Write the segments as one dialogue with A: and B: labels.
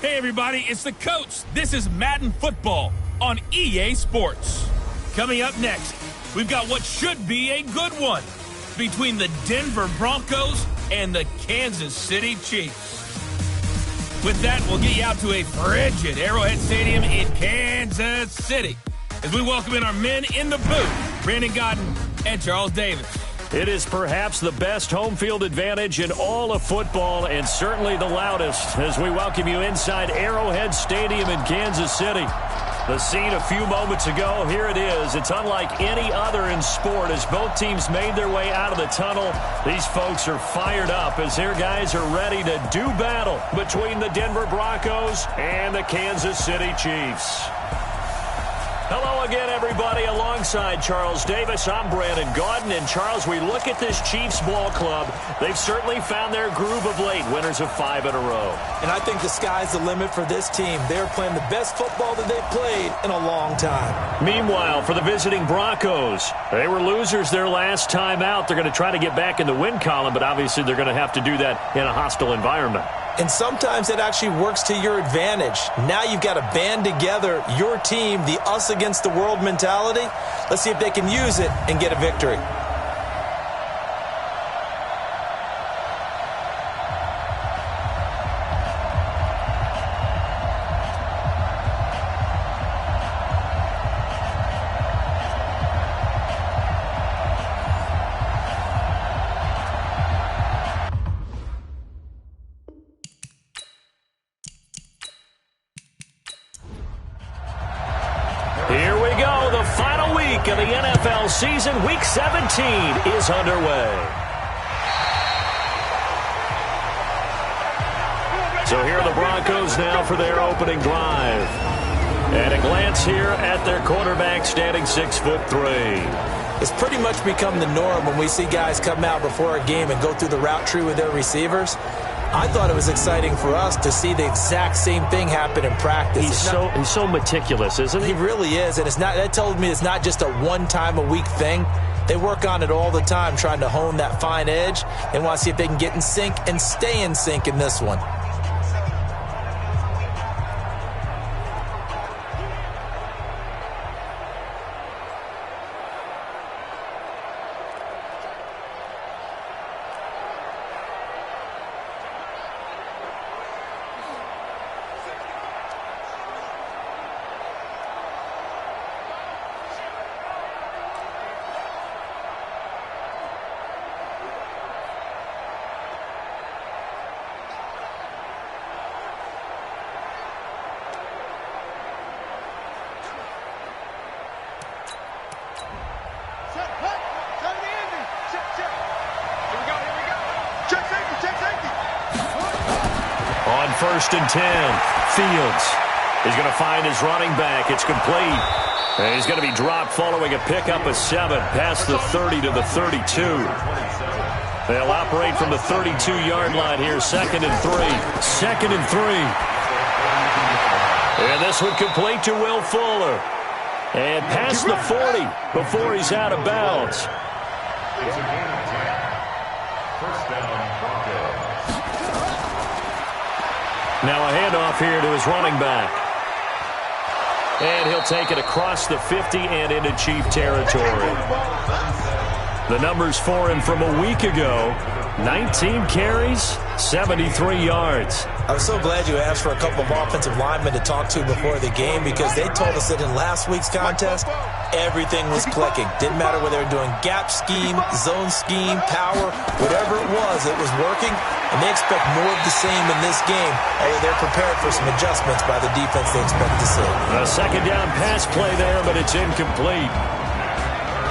A: Hey everybody, it's the coach. This is Madden Football on EA Sports. Coming up next, we've got what should be a good one between the Denver Broncos and the Kansas City Chiefs. With that, we'll get you out to a frigid Arrowhead Stadium in Kansas City as we welcome in our men in the booth, Brandon Godden and Charles Davis.
B: It is perhaps the best home field advantage in all of football and certainly the loudest as we welcome you inside Arrowhead Stadium in Kansas City. The scene a few moments ago, here it is. It's unlike any other in sport as both teams made their way out of the tunnel. These folks are fired up as their guys are ready to do battle between the Denver Broncos and the Kansas City Chiefs. Hello again, everybody. Alongside Charles Davis, I'm Brandon Godden. And, Charles, we look at this Chiefs ball club. They've certainly found their groove of late, winners of 5 in a row.
C: And I think the sky's the limit for this team. They're playing the best football that they've played in a long time.
B: Meanwhile, for the visiting Broncos, they were losers their last time out. They're going to try to get back in the win column, but obviously they're going to have to do that in a hostile environment.
C: And sometimes it actually works to your advantage. Now you've got to band together your team, the us against the world mentality. Let's see if they can use it and get a victory.
B: Of the NFL season, Week 17 is underway. So here are the Broncos now for their opening drive. And a glance here at their quarterback standing 6'3".
C: It's pretty much become the norm when we see guys come out before a game and go through the route tree with their receivers. I thought it was exciting for us to see the exact same thing happen in practice.
B: He's so meticulous, isn't he?
C: He really is, and that tells me it's not just a one-time-a-week thing. They work on it all the time, trying to hone that fine edge. They want to see if they can get in sync and stay in sync in this one.
B: On 1st and 10, Fields is going to find his running back. It's complete. And he's going to be dropped following a pickup of 7 past the 30 to the 32. They'll operate from the 32-yard line here, 2nd and 3. 2nd and 3. And this one complete to Will Fuller. And past the 40 before he's out of bounds. Now a handoff here to his running back. And he'll take it across the 50 and into Chief territory. The numbers for him from a week ago, 19 carries, 73 yards.
C: I was so glad you asked for a couple of offensive linemen to talk to before the game because they told us that in last week's contest, everything was clicking. Didn't matter whether they were doing gap scheme, zone scheme, power, whatever it was working. And they expect more of the same in this game, although they're prepared for some adjustments by the defense they expect to see.
B: A second down pass play there, but it's incomplete.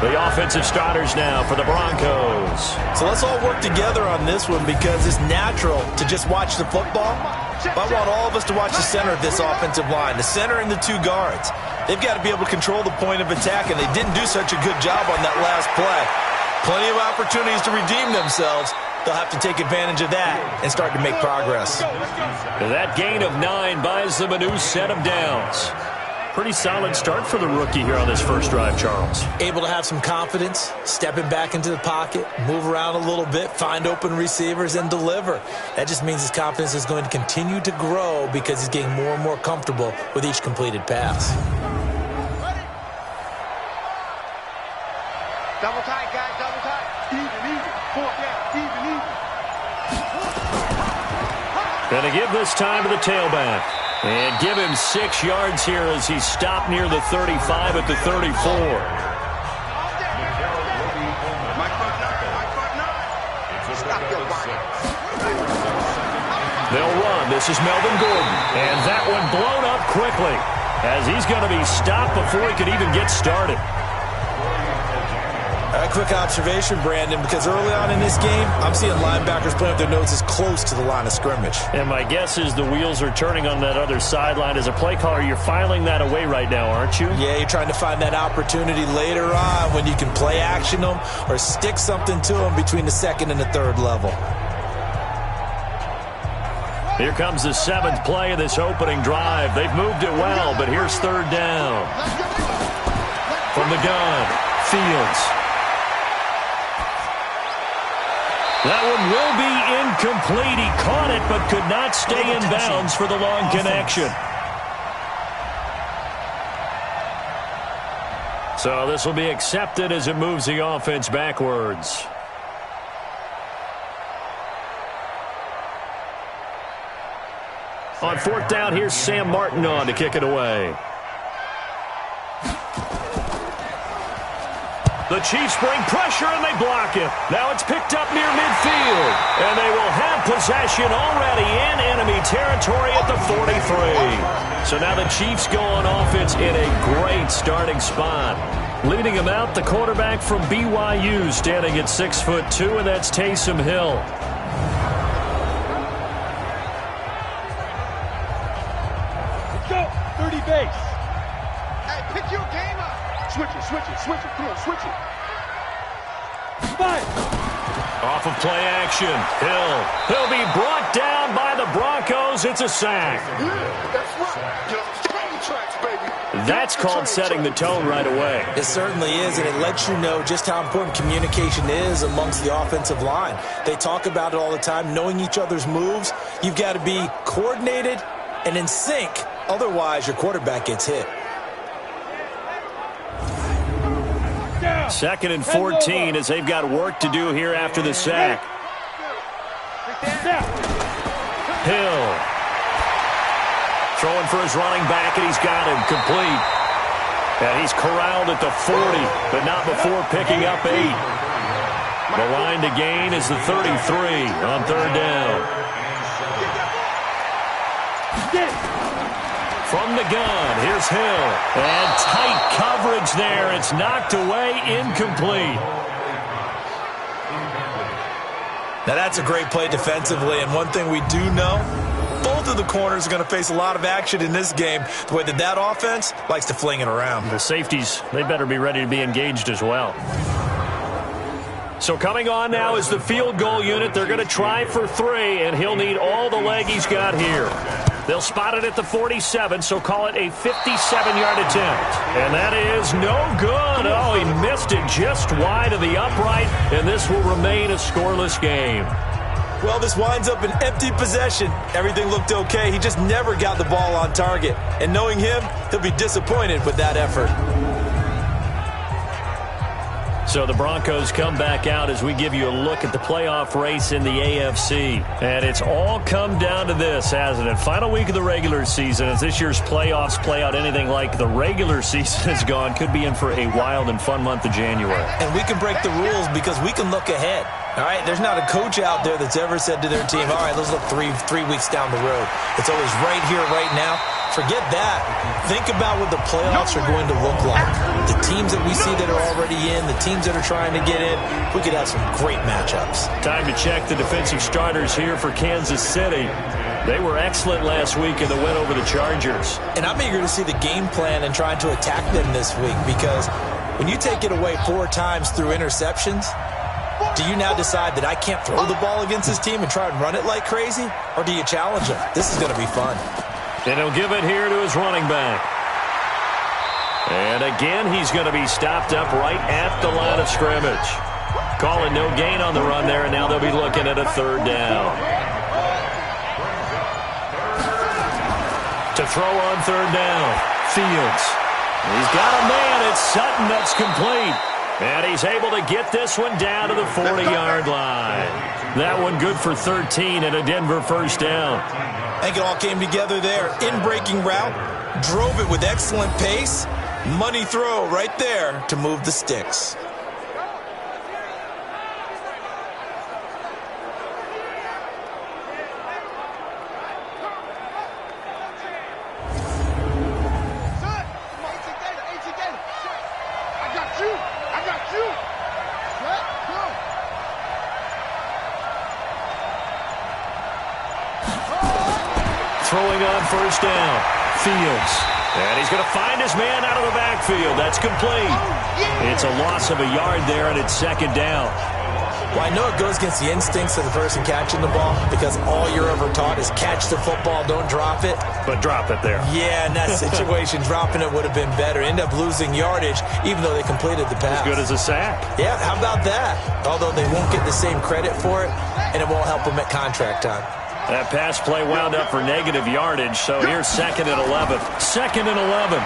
B: The offensive starters now for the Broncos.
C: So let's all work together on this one because it's natural to just watch the football. But I want all of us to watch the center of this offensive line, the center and the 2 guards. They've got to be able to control the point of attack, and they didn't do such a good job on that last play. Plenty of opportunities to redeem themselves, they'll have to take advantage of that and start to make progress.
B: That gain of 9 buys them a new set of downs. Pretty solid start for the rookie here on this first drive, Charles.
C: Able to have some confidence, stepping back into the pocket, move around a little bit, find open receivers, and deliver. That just means his confidence is going to continue to grow because he's getting more and more comfortable with each completed pass.
D: Double tight, guys, double tight. Even. 4 down, even.
B: Going to give this time to the tailback. And give him 6 yards here as he stopped near the 35 at the 34. They'll run. This is Melvin Gordon. And that one blown up quickly as he's going to be stopped before he could even get started.
C: A quick observation, Brandon, because early on in this game, I'm seeing linebackers putting up their noses close to the line of scrimmage.
B: And my guess is the wheels are turning on that other sideline. As a play caller, you're filing that away right now, aren't you?
C: Yeah, you're trying to find that opportunity later on when you can play action them or stick something to them between the second and the third level.
B: Here comes the 7th play of this opening drive. They've moved it well, but here's 3rd down. From the gun, Fields. That one will be incomplete. He caught it but could not stay in bounds for the long connection. So this will be accepted as it moves the offense backwards. On 4th down, here's Sam Martin on to kick it away. The Chiefs bring pressure, and they block it. Now it's picked up near midfield. And they will have possession already in enemy territory at the 43. So now the Chiefs go on offense in a great starting spot. Leading them out, the quarterback from BYU, standing at 6'2", and that's Taysom Hill.
D: Let's go. 30 base. Hey, pick your game up. Switch it. Come on, switch it. Fire.
B: Off of play action. He'll be brought down by the Broncos. It's a sack.
D: That's right. Train tracks, baby.
B: That's called setting the tone right away.
C: It certainly is, and it lets you know just how important communication is amongst the offensive line. They talk about it all the time, knowing each other's moves. You've got to be coordinated and in sync. Otherwise, your quarterback gets hit.
B: 2nd and 14 as they've got work to do here after the sack. Hill. Throwing for his running back, and he's got him complete. And he's corralled at the 40, but not before picking up 8. The line to gain is the 33 on 3rd down. From the gun, here's Hill. And tight coverage there. It's knocked away, incomplete.
C: Now that's a great play defensively, and one thing we do know, both of the corners are going to face a lot of action in this game, the way that offense likes to fling it around.
B: The safeties, they better be ready to be engaged as well. So coming on now is the field goal unit. They're going to try for 3, and he'll need all the leg he's got here. They'll spot it at the 47, so call it a 57-yard attempt. And that is no good. Oh, he missed it just wide of the upright, and this will remain a scoreless game.
C: Well, this winds up an empty possession. Everything looked okay. He just never got the ball on target. And knowing him, he'll be disappointed with that effort.
B: So the Broncos come back out as we give you a look at the playoff race in the AFC. And it's all come down to this, hasn't it? Final week of the regular season. As this year's playoffs play out anything like the regular season has gone, could be in for a wild and fun month of January.
C: And we can break the rules because we can look ahead. All right, there's not a coach out there that's ever said to their team, all right, let's look three weeks down the road. It's always right here, right now. Forget that. Think about what the playoffs are going to look like. The teams that we see that are already in, the teams that are trying to get in, we could have some great matchups.
B: Time to check the defensive starters here for Kansas City. They were excellent last week in the win over the Chargers.
C: And I'm eager to see the game plan and trying to attack them this week because when you take it away 4 times through interceptions, Do you now decide that I can't throw the ball against this team and try and run it like crazy? Or do you challenge him? This is going to be fun.
B: And he'll give it here to his running back. And again, he's going to be stopped up right at the line of scrimmage. Calling no gain on the run there, and now they'll be looking at a third down. To throw on third down, Fields. He's got a man. It's Sutton. That's complete. And he's able to get this one down to the 40-yard line. That one good for 13 and a Denver first down.
C: I think it all came together there. In-breaking route, drove it with excellent pace. Money throw right there to move the sticks.
B: Throwing on first down, Fields. And he's going to find his man out of the backfield. That's complete. It's a loss of a yard there, and it's second down.
C: Well, I know it goes against the instincts of the person catching the ball because all you're ever taught is catch the football, don't drop it.
B: But drop it there.
C: Yeah, in that situation, dropping it would have been better. End up losing yardage, even though they completed the pass.
B: As good as a sack.
C: Yeah, how about that? Although they won't get the same credit for it, and it won't help them at contract time.
B: That pass play wound up for negative yardage, so here's second and 11. Second and 11.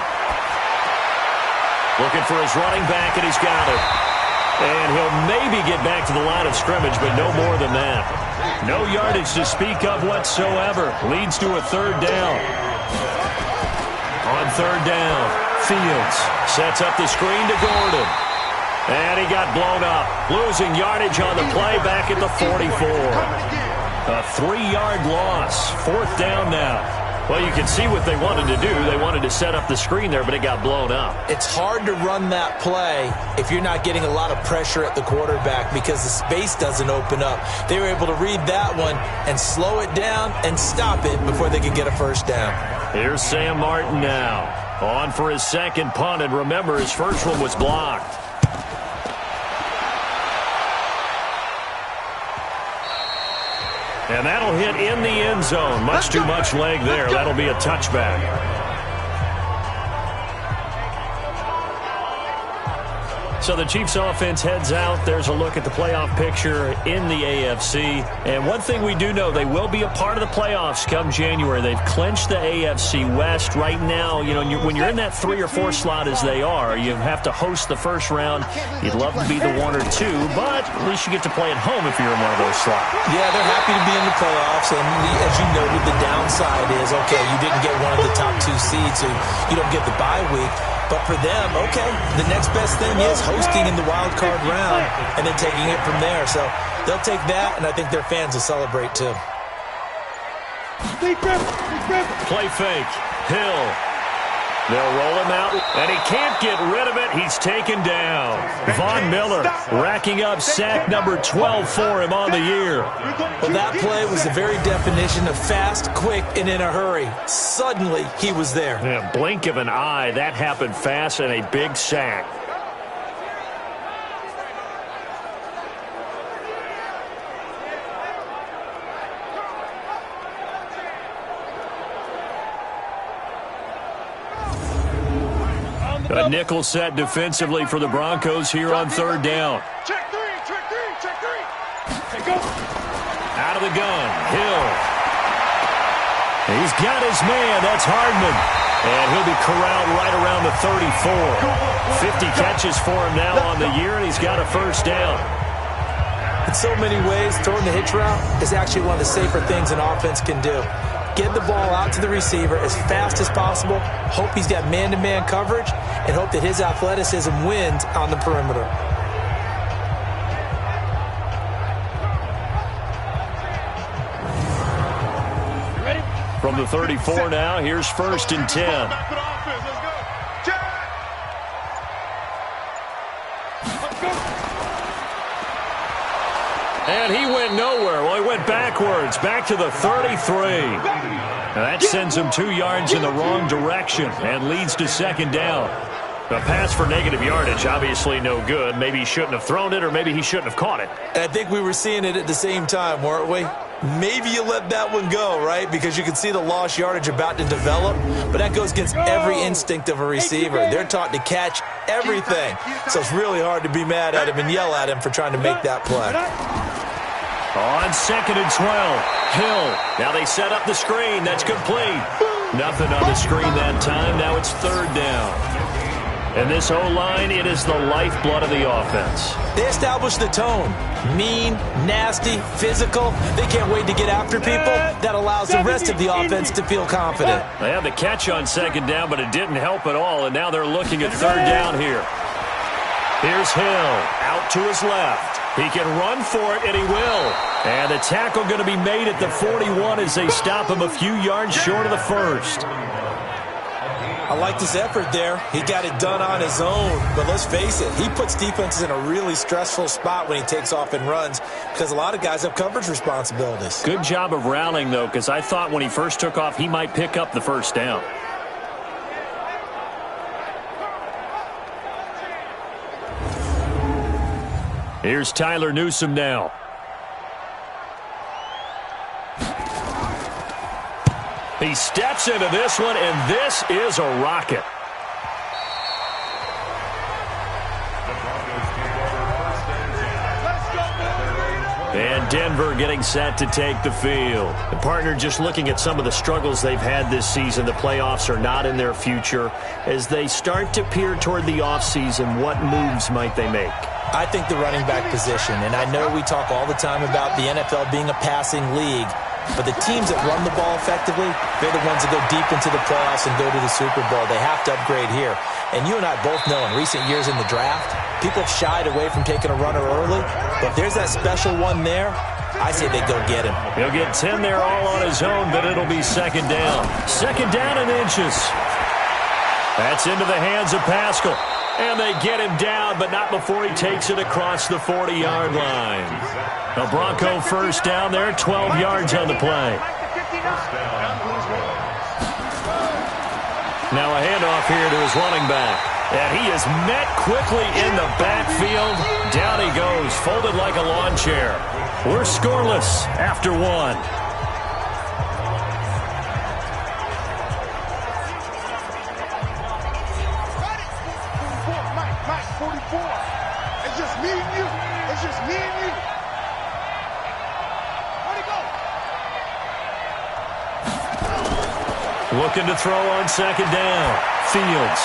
B: Looking for his running back, and he's got it. And he'll maybe get back to the line of scrimmage, but no more than that. No yardage to speak of whatsoever. Leads to a third down. On third down, Fields sets up the screen to Gordon. And he got blown up. Losing yardage on the play back at the 44. A 3-yard loss. Fourth down now. Well, you can see what they wanted to do. They wanted to set up the screen there, but it got blown up.
C: It's hard to run that play if you're not getting a lot of pressure at the quarterback because the space doesn't open up. They were able to read that one and slow it down and stop it before they could get a first down.
B: Here's Sam Martin now. On for his second punt, and remember, his first one was blocked. And that'll hit in the end zone. Much too much leg there. That'll be a touchback. So the Chiefs offense heads out. There's a look at the playoff picture in the AFC. And one thing we do know, they will be a part of the playoffs come January. They've clinched the AFC West. Right now, you know, when you're in that 3 or 4 slot as they are, you have to host the first round. You'd love to be the 1 or 2, but at least you get to play at home if you're in one of those slots.
C: Yeah, they're happy to be in the playoffs. And as you noted, the downside is, okay, you didn't get one of the top 2 seeds, so you don't get the bye week. But for them, okay, the next best thing is hosting in the wild card round and then taking it from there. So they'll take that, and I think their fans will celebrate too.
B: Play fake. Hill. They'll roll him out, and he can't get rid of it. He's taken down. Von Miller racking up sack number 12 for him on the year.
C: Well, that play was the very definition of fast, quick, and in a hurry. Suddenly, he was there.
B: Yeah, blink of an eye. That happened fast and a big sack. A nickel set defensively for the Broncos here on third down.
D: Check three. Go.
B: Out of the gun, Hill. He's got his man. That's Hardman. And he'll be corralled right around the 34. 50 catches for him now on the year, and he's got a first down.
C: In so many ways, throwing the hitch route is actually one of the safer things an offense can do. Get the ball out to the receiver as fast as possible, hope he's got man-to-man coverage, and hope that his athleticism wins on the perimeter.
B: From the 34 now, here's first and 10. And he went nowhere. Well, he went backwards, back to the 33. Now that sends him 2 yards in the wrong direction and leads to second down. A pass for negative yardage, obviously no good. Maybe he shouldn't have thrown it, or maybe he shouldn't have caught it.
C: I think we were seeing it at the same time, weren't we? Maybe you let that one go, right? Because you can see the lost yardage about to develop, but that goes against every instinct of a receiver. They're taught to catch everything. So it's really hard to be mad at him and yell at him for trying to make that play.
B: On 2nd and 12, Hill. Now they set up the screen. That's complete. Nothing on the screen that time. Now it's 3rd down. And this O-line, it is the lifeblood of the offense.
C: They establish the tone. Mean, nasty, physical. They can't wait to get after people. That allows the rest of the offense to feel confident.
B: They had the catch on 2nd down, but it didn't help at all. And now they're looking at 3rd down here. Here's Hill out to his left. He can run for it, and he will. And the tackle going to be made at the 41 as they stop him a few yards short of the first.
C: I like this effort there. He got it done on his own. But let's face it, he puts defenses in a really stressful spot when he takes off and runs because a lot of guys have coverage responsibilities.
B: Good job of rallying, though, because I thought when he first took off, he might pick up the first down. Here's Tyler Newsome now. He steps into this one, and this is a rocket. And Denver getting set to take the field. The partner just looking at some of the struggles they've had this season. The playoffs are not in their future. As they start to peer toward the offseason, what moves might they make?
C: I think the running back position, and I know we talk all the time about the NFL being a passing league, but the teams that run the ball effectively, they're the ones that go deep into the playoffs and go to the Super Bowl. They have to upgrade here. And you and I both know in recent years in the draft, people have shied away from taking a runner early, but if there's that special one there, I say they go get him.
B: He'll get 10 there all on his own, but it'll be 2nd down. 2nd down and inches. That's into the hands of Pascal. And they get him down, but not before he takes it across the 40-yard line. The Bronco first down there, 12 yards on the play. Now a handoff here to his running back. And he is met quickly in the backfield. Down he goes, folded like a lawn chair. We're scoreless after 1.
D: It's just me and you. It's just me and you. Where'd he go?
B: Looking to throw on 2nd down. Fields.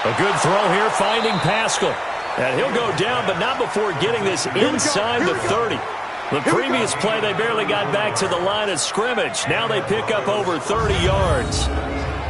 B: A good throw here, finding Pascal. And he'll go down, but not before getting this inside the 30. The previous play, they barely got back to the line of scrimmage. Now they pick up over 30 yards.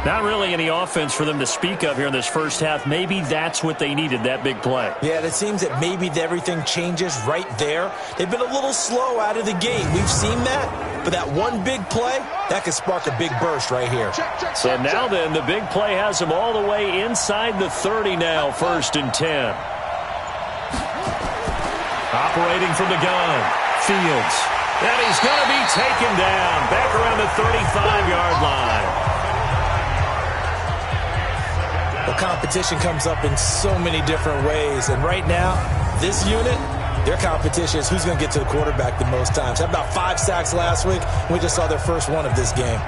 B: Not really any offense for them to speak of here in this first half. Maybe that's what they needed, that big play.
C: Yeah, it seems that maybe everything changes right there. They've been a little slow out of the gate. We've seen that. But that one big play, that could spark a big burst right here.
B: So now then, the big play has them all the way inside the 30 now, 1st and 10. Operating from the gun, Fields. And he's going to be taken down back around the 35-yard line.
C: The competition comes up in so many different ways. And right now, this unit, their competition is who's going to get to the quarterback the most times. Had about 5 sacks last week. We just saw their first one of this game.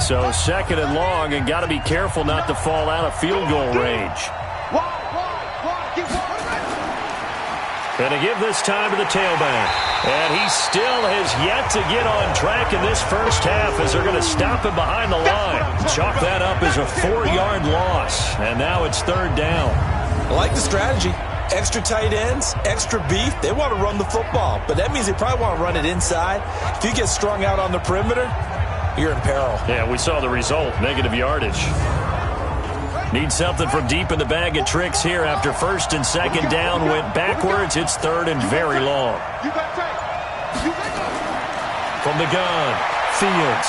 B: So 2nd and long, and got to be careful not to fall out of field goal range. Going to give this time to the tailback. And he still has yet to get on track in this first half as they're going to stop him behind the line. Chalk that up as a 4-yard loss. And now it's 3rd down.
C: I like the strategy. Extra tight ends, extra beef. They want to run the football, but that means they probably want to run it inside. If you get strung out on the perimeter, you're in peril.
B: Yeah, we saw the result, negative yardage. Need something from deep in the bag of tricks here after 1st and 2nd down went backwards. It's 3rd and very long. From the gun, Fields.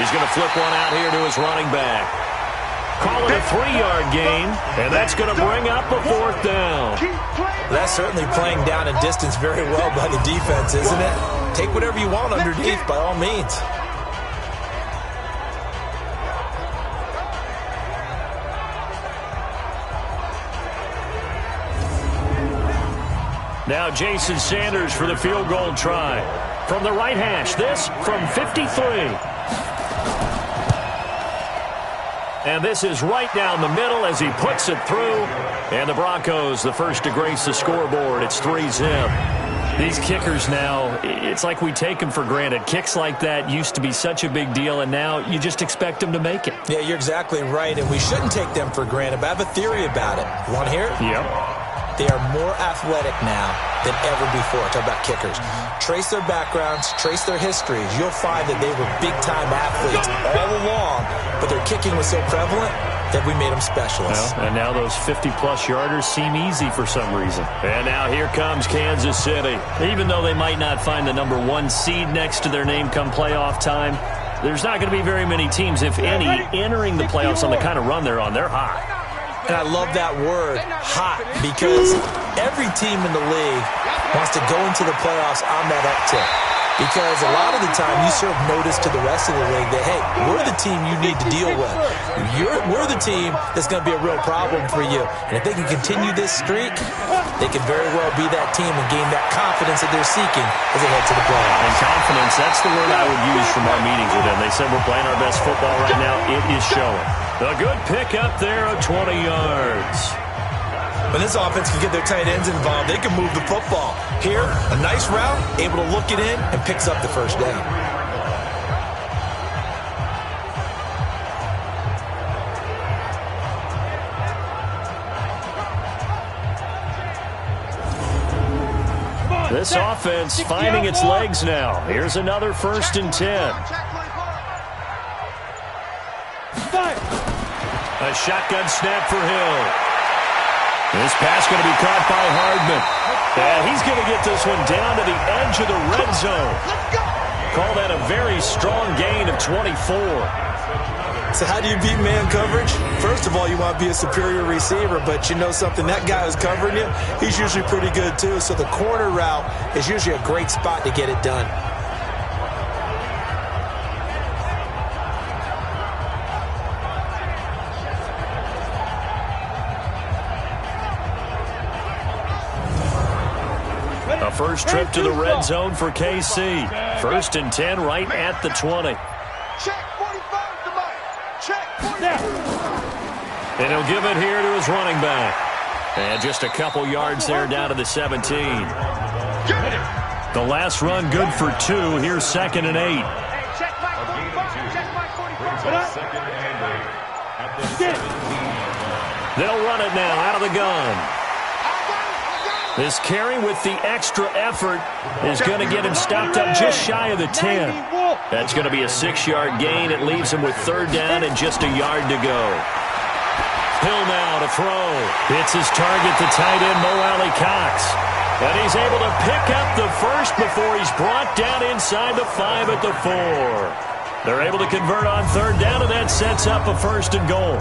B: He's going to flip one out here to his running back. Call it a 3-yard gain, and that's going to bring up a 4th down.
C: That's certainly playing down in distance very well by the defense, isn't it? Take whatever you want underneath by all means.
B: Now Jason Sanders for the field goal try. From the right hash, this from 53. And this is right down the middle as he puts it through. And the Broncos, the first to grace the scoreboard. It's 3-zip. These kickers now, it's like we take them for granted. Kicks like that used to be such a big deal, and now you just expect them to make it.
C: Yeah, you're exactly right, and we shouldn't take them for granted. But I have a theory about it. You want to hear it?
B: Yep.
C: They are more athletic now than ever before. Talk about kickers. Trace their backgrounds, trace their histories. You'll find that they were big-time athletes all along, but their kicking was so prevalent that we made them specialists.
B: Well, and now those 50-plus yarders seem easy for some reason. And now here comes Kansas City. Even though they might not find the number 1 seed next to their name come playoff time, there's not going to be very many teams, if any, entering the playoffs on the kind of run they're on. They're hot.
C: And I love that word, hot, because every team in the league wants to go into the playoffs on that uptick. Because a lot of the time you serve notice to the rest of the league that, hey, we're the team you need to deal with. We're the team that's going to be a real problem for you. And if they can continue this streak, they could very well be that team and gain that confidence that they're seeking as they head to the playoffs.
B: And confidence, that's the word I would use from our meetings with them. They said we're playing our best football right now. It is showing. A good pick up there of 20 yards.
C: When this offense can get their tight ends involved, they can move the football. Here, a nice route, able to look it in, and picks up the first down.
B: This offense finding its legs now. Here's another 1st and 10. A shotgun snap for Hill. This pass going to be caught by Hardman. And he's going to get this one down to the edge of the red zone. Call that a very strong gain of 24.
C: So how do you beat man coverage? First of all, you want to be a superior receiver, but you know something, that guy who's covering you, he's usually pretty good too. So the corner route is usually a great spot to get it done.
B: A first trip to the red zone for KC. 1st and 10 right at the 20.
D: Check 45 to Mike. Check 45.
B: And he'll give it here to his running back. And just a couple yards there down to the 17. The last run good for 2. Here's 2nd and 8.
D: Hey, check Mike 45. Check Mike 45.
B: They'll run it now out of the gun. This carry with the extra effort is going to get him stopped up just shy of the 10. That's going to be a 6-yard gain. It leaves him with 3rd down and just a yard to go. Hill now to throw. It's his target, the tight end, Mo Alley Cox. And he's able to pick up the first before he's brought down inside the 5 at the 4. They're able to convert on 3rd down, and that sets up a 1st and goal.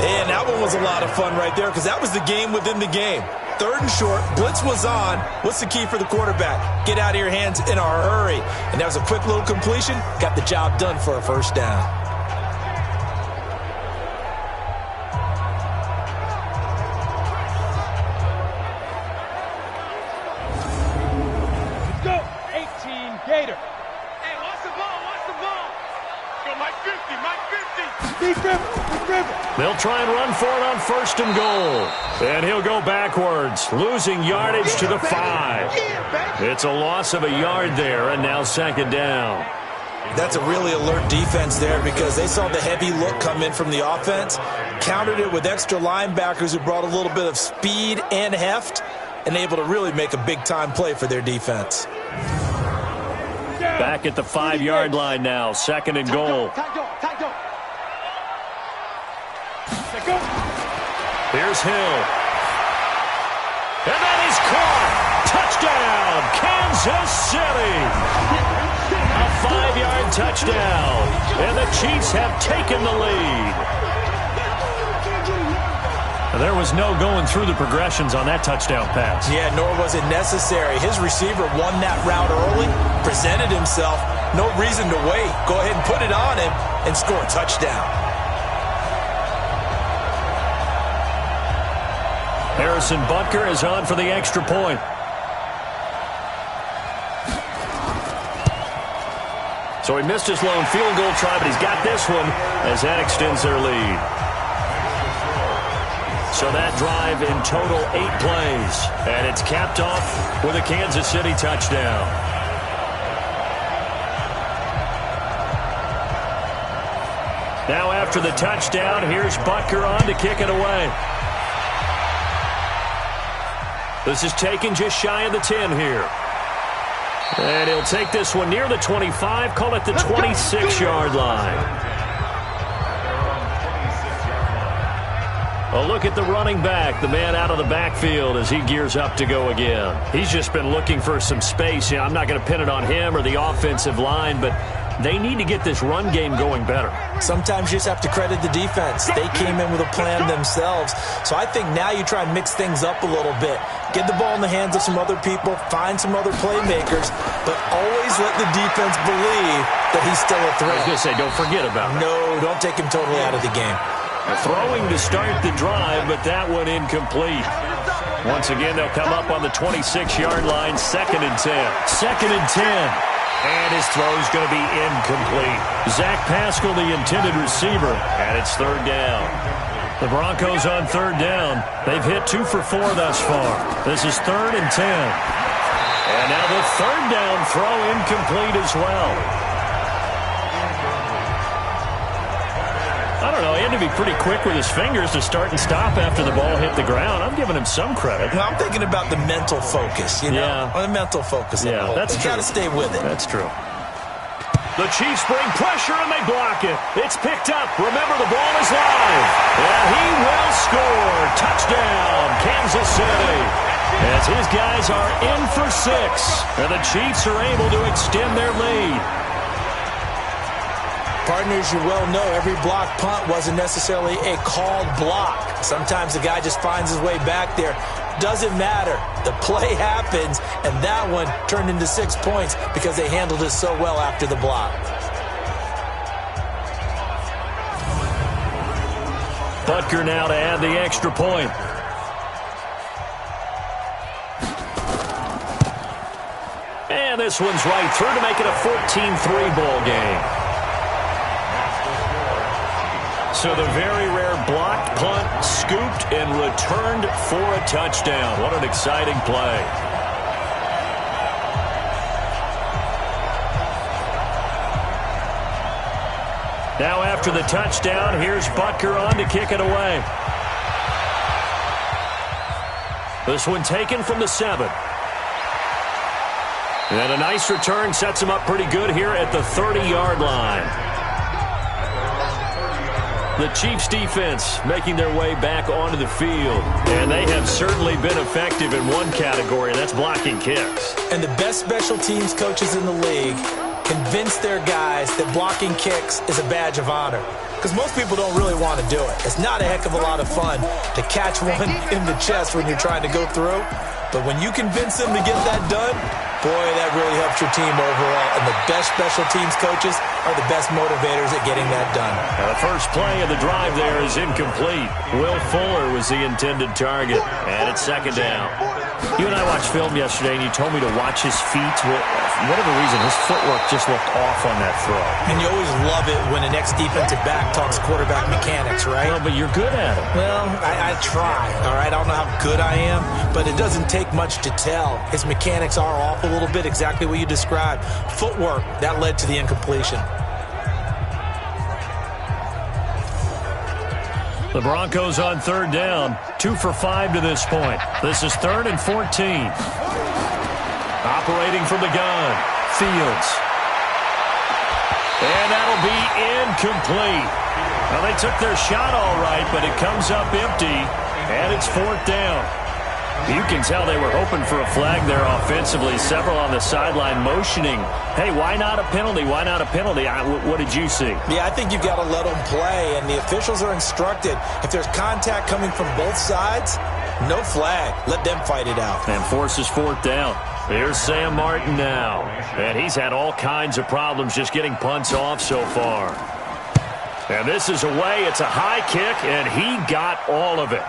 C: And that one was a lot of fun right there because that was the game within the game. 3rd and short, blitz was on. What's the key for the quarterback? Get out of your hands in a hurry. And that was a quick little completion. Got the job done for a 1st down.
D: Let's go. 18 Gator. Hey, watch the ball. Watch the ball. Go, Mike 50. Mike 50. Deep dribble. Deep dribble.
B: They'll try and run for it on 1st and goal. And he'll go backwards, losing yardage to the 5. It's a loss of a yard there, and now 2nd down.
C: That's a really alert defense there because they saw the heavy look come in from the offense, countered it with extra linebackers who brought a little bit of speed and heft, and able to really make a big-time play for their defense.
B: Back at the 5-yard line now, 2nd and goal. Here's Hill. And that is caught. Touchdown, Kansas City. A 5-yard touchdown. And the Chiefs have taken the lead. There was no going through the progressions on that touchdown pass.
C: Yeah, nor was it necessary. His receiver won that route early, presented himself. No reason to wait. Go ahead and put it on him and score a touchdown.
B: Harrison Butker is on for the extra point. So he missed his lone field goal try, but he's got this one as that extends their lead. So that drive in total 8 plays, and it's capped off with a Kansas City touchdown. Now after the touchdown, here's Butker on to kick it away. This is taken just shy of the 10 here. And he'll take this one near the 25, call it the 26-yard line. A look at the running back, the man out of the backfield as he gears up to go again. He's just been looking for some space. You know, I'm not going to pin it on him or the offensive line, but they need to get this run game going better.
C: Sometimes you just have to credit the defense. They came in with a plan themselves. So I think now you try and mix things up a little bit. Get the ball in the hands of some other people, find some other playmakers, but always let the defense believe that he's still a threat.
B: I was going to say, don't forget about it.
C: No, don't take him totally out of the game.
B: Throwing to start the drive, but that one incomplete. Once again, they'll come up on the 26-yard line, 2nd and 10. 2nd and 10. And his throw's going to be incomplete. Zach Pascal, the intended receiver, and it's 3rd down. The Broncos on 3rd down. They've hit 2 for 4 thus far. This is 3rd and 10. And now the 3rd down throw incomplete as well. I don't know. He had to be pretty quick with his fingers to start and stop after the ball hit the ground. I'm giving him some credit.
C: Well, I'm thinking about the mental focus, you know?
B: Yeah.
C: The mental focus.
B: Yeah, that's true.
C: You got to stay with it.
B: That's true. The Chiefs bring pressure and they block it. It's picked up. Remember, the ball is live. And he will score. Touchdown, Kansas City. As his guys are in for 6. And the Chiefs are able to extend their lead.
C: Partners, you well know every block punt wasn't necessarily a called block. Sometimes the guy just finds his way back there. Doesn't matter. The play happens, and that one turned into 6 points because they handled it so well after the block.
B: Butker now to add the extra point. And this one's right through to make it a 14-3 ball game. So the very rare blocked punt, scooped, and returned for a touchdown. What an exciting play. Now after the touchdown, here's Butker on to kick it away. This one taken from the 7. And a nice return sets him up pretty good here at the 30-yard line. The Chiefs defense making their way back onto the field. And they have certainly been effective in one category, and that's blocking kicks.
C: And the best special teams coaches in the league convince their guys that blocking kicks is a badge of honor. Because most people don't really want to do it. It's not a heck of a lot of fun to catch one in the chest when you're trying to go through. But when you convince them to get that done, boy, that really helps your team overall. And the best special teams coaches are the best motivators at getting that done.
B: Now the first play of the drive there is incomplete. Will Fuller was the intended target, and it's 2nd down. You and I watched film yesterday, and you told me to watch his feet. For whatever reason, his footwork just looked off on that throw.
C: And you always love it when an ex-defensive back talks quarterback mechanics, right?
B: Well, but you're good at it.
C: Well, I try, all right? I don't know how good I am, but it doesn't take much to tell. His mechanics are off a little bit, exactly what you described. Footwork, that led to the incompletion.
B: The Broncos on 3rd down, 2 for 5 to this point. This is 3rd and 14. Operating from the gun, Fields. And that'll be incomplete. Well, they took their shot all right, but it comes up empty, and it's 4th down. You can tell they were hoping for a flag there offensively. Several on the sideline motioning, hey, why not a penalty? Why not a penalty? What did you see?
C: Yeah, I think you've got to let them play, and the officials are instructed. If there's contact coming from both sides, no flag. Let them fight it out.
B: And forces fourth down. Here's Sam Martin now. And he's had all kinds of problems just getting punts off so far. And this is away. It's a high kick, and he got all of it.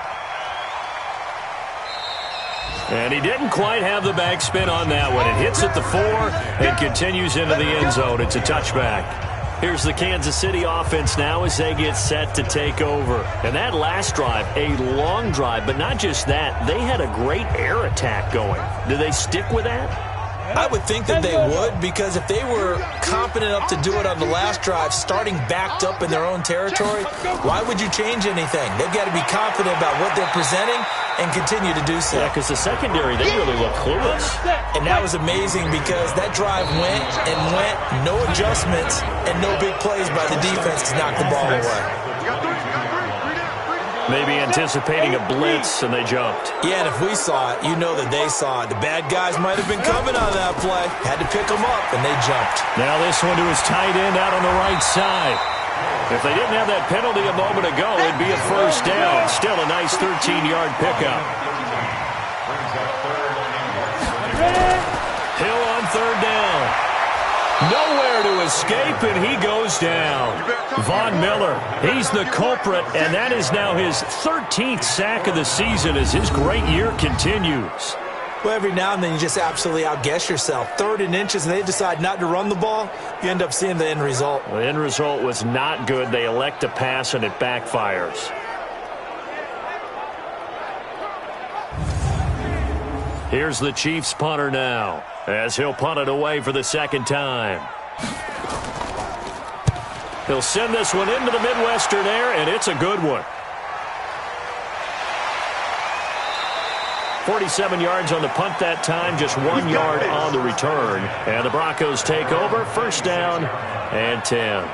B: And he didn't quite have the backspin on that one. It hits at the 4 and continues into the end zone. It's a touchback. Here's the Kansas City offense now as they get set to take over. And that last drive, a long drive, but not just that. They had a great air attack going. Do they stick with that?
C: I would think that they would, because if they were confident enough to do it on the last drive, starting backed up in their own territory, why would you change anything? They've got to be confident about what they're presenting and continue to do so.
B: Yeah, because the secondary, they really look clueless.
C: And that was amazing because that drive went and went, no adjustments, and no big plays by the defense to knock the ball away.
B: Maybe anticipating a blitz, and they jumped.
C: Yeah, and if we saw it, you know that they saw it. The bad guys might have been coming on that play. Had to pick them up, and they jumped.
B: Now this one to his tight end out on the right side. If they didn't have that penalty a moment ago, it'd be a first down. Still a nice 13-yard pickup. Hill on third down. Nowhere to escape, and he goes down. Von Miller, he's the culprit, and that is now his 13th sack of the season as his great year continues.
C: Well, every now and then you just absolutely outguess yourself. 3rd and inches, and they decide not to run the ball. You end up seeing the end result.
B: The end result was not good. They elect to pass, and it backfires. Here's the Chiefs punter now, as he'll punt it away for the second time. He'll send this one into the Midwestern air, and it's a good one. 47 yards on the punt that time, just 1 yard on the return. And the Broncos take over, first down and 10.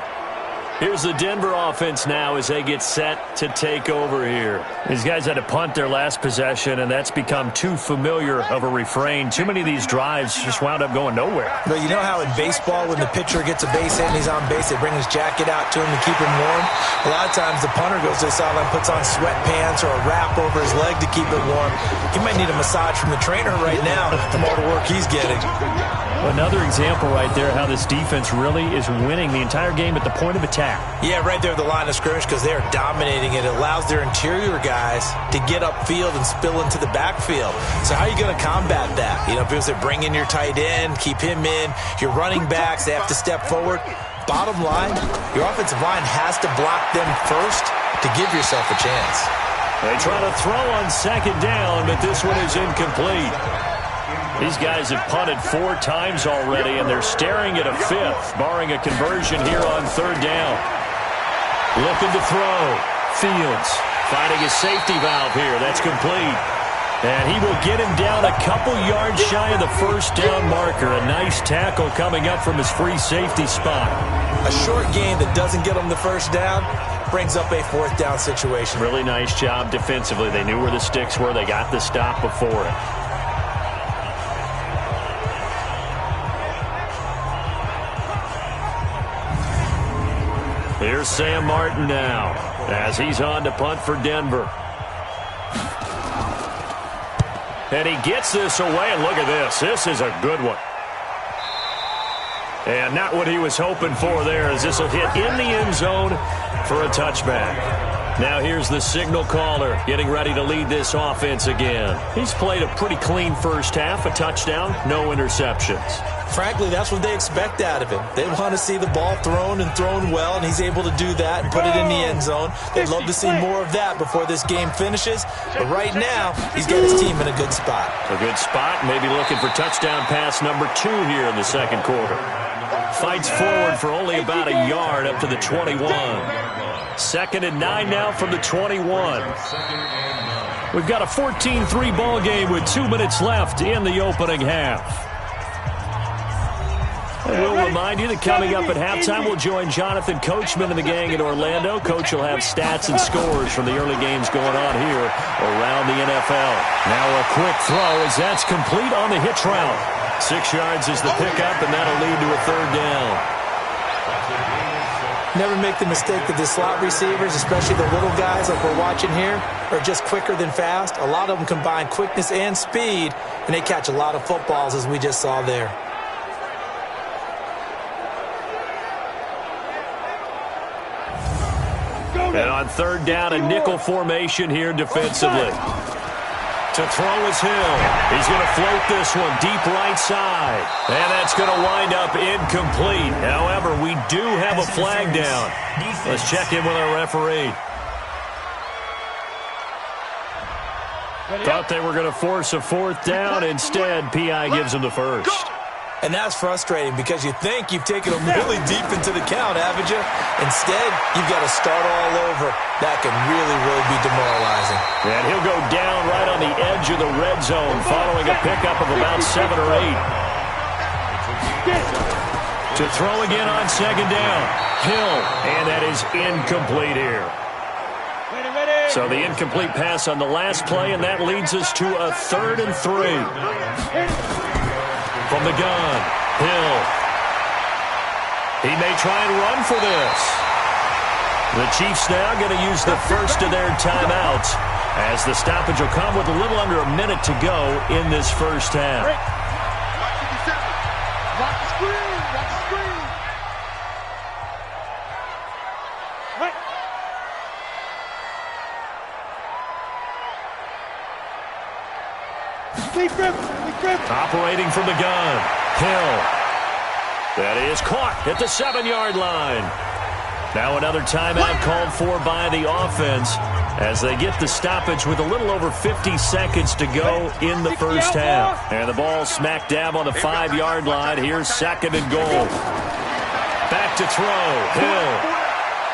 B: Here's the Denver offense now as they get set to take over here. These guys had to punt their last possession, and that's become too familiar of a refrain. Too many of these drives just wound up going nowhere.
C: But you know how in baseball, when the pitcher gets a base hit and he's on base, they bring his jacket out to him to keep him warm? A lot of times the punter goes to the sideline, puts on sweatpants or a wrap over his leg to keep it warm. He might need a massage from the trainer right now from all the work he's getting.
B: Another example right there how this defense really is winning the entire game at the point of attack.
C: Yeah, right there at the line of scrimmage, because they're dominating it. It allows their interior guys to get upfield and spill into the backfield. So how are you going to combat that? You know, people say bring in your tight end, keep him in. Your running backs, they have to step forward. Bottom line, your offensive line has to block them first to give yourself a chance.
B: They try to throw on second down, but this one is incomplete. These guys have punted 4 times already, and they're staring at a 5th, barring a conversion here on third down. Looking to throw. Fields finding a safety valve here. That's complete. And he will get him down a couple yards shy of the first down marker. A nice tackle coming up from his free safety spot.
C: A short game that doesn't get him the first down brings up a 4th down situation.
B: Really nice job defensively. They knew where the sticks were. They got the stop before it. Here's Sam Martin now as he's on to punt for Denver. And he gets this away, and look at this. This is a good one. And not what he was hoping for there, as this will hit in the end zone for a touchback. Now here's the signal caller getting ready to lead this offense again. He's played a pretty clean first half, a touchdown, no interceptions.
C: Frankly, that's what they expect out of him. They want to see the ball thrown and thrown well, and he's able to do that and put it in the end zone. They'd love to see more of that before this game finishes. But right now, he's got his team in a good spot.
B: A good spot, maybe looking for touchdown pass number 2 here in the second quarter. Fights forward for only about a yard up to the 21. 2nd and 9 now from the 21. We've got a 14-3 ball game with 2 minutes left in the opening half. We'll remind you that coming up at halftime, we'll join Jonathan Coachman and the gang in Orlando. Coach will have stats and scores from the early games going on here around the NFL. Now a quick throw as that's complete on the hitch route. 6 yards is the pickup, and that'll lead to a third down.
C: Never make the mistake that the slot receivers, especially the little guys like we're watching here, are just quicker than fast. A lot of them combine quickness and speed, and they catch a lot of footballs, as we just saw there.
B: And on third down, a nickel formation here defensively. To throw is Hill. He's going to float this one deep right side. And that's going to wind up incomplete. However, we do have a flag down. Let's check in with our referee. Thought they were going to force a fourth down. Instead, P.I. gives them the first.
C: And that's frustrating because you think you've taken them really deep into the count, haven't you? Instead, you've got to start all over. That can really, really be demoralizing.
B: And he'll go down right on the edge of the red zone following a pickup of about 7 or 8. To throw again on second down. Hill, and that is incomplete here. So the incomplete pass on the last play, and that leads us to a 3rd and 3. From the gun, Hill. He may try and run for this. The Chiefs now going to use the first of their timeouts as the stoppage will come with a little under a minute to go in this first half.
D: Watch the screen. Watch the screen. Right. Lead grip.
B: Operating from the gun, Hill. That is caught at the 7-yard line. Now another timeout called for by the offense as they get the stoppage with a little over 50 seconds to go in the first half. And the ball smack dab on the 5-yard line. Here's 2nd and goal. Back to throw, Hill.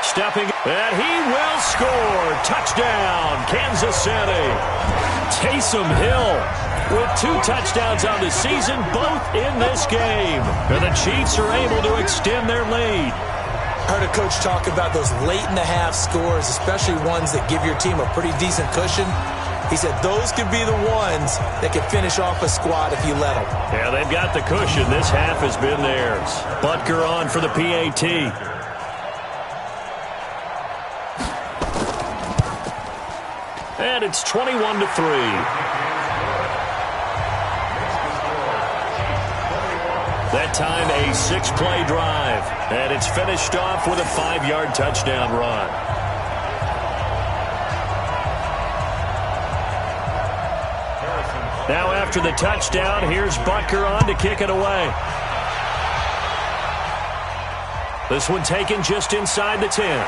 B: Stepping, and he will score. Touchdown, Kansas City. Taysom Hill with 2 touchdowns on the season, both in this game. And the Chiefs are able to extend their lead.
C: I heard a coach talk about those late-in-the-half scores, especially ones that give your team a pretty decent cushion. He said those could be the ones that could finish off a squad if you let them.
B: Yeah, they've got the cushion. This half has been theirs. Butker on for the PAT. And it's 21-3. That time a 6-play drive. And it's finished off with a 5-yard touchdown run. Now after the touchdown, here's Butker on to kick it away. This one taken just inside the 10.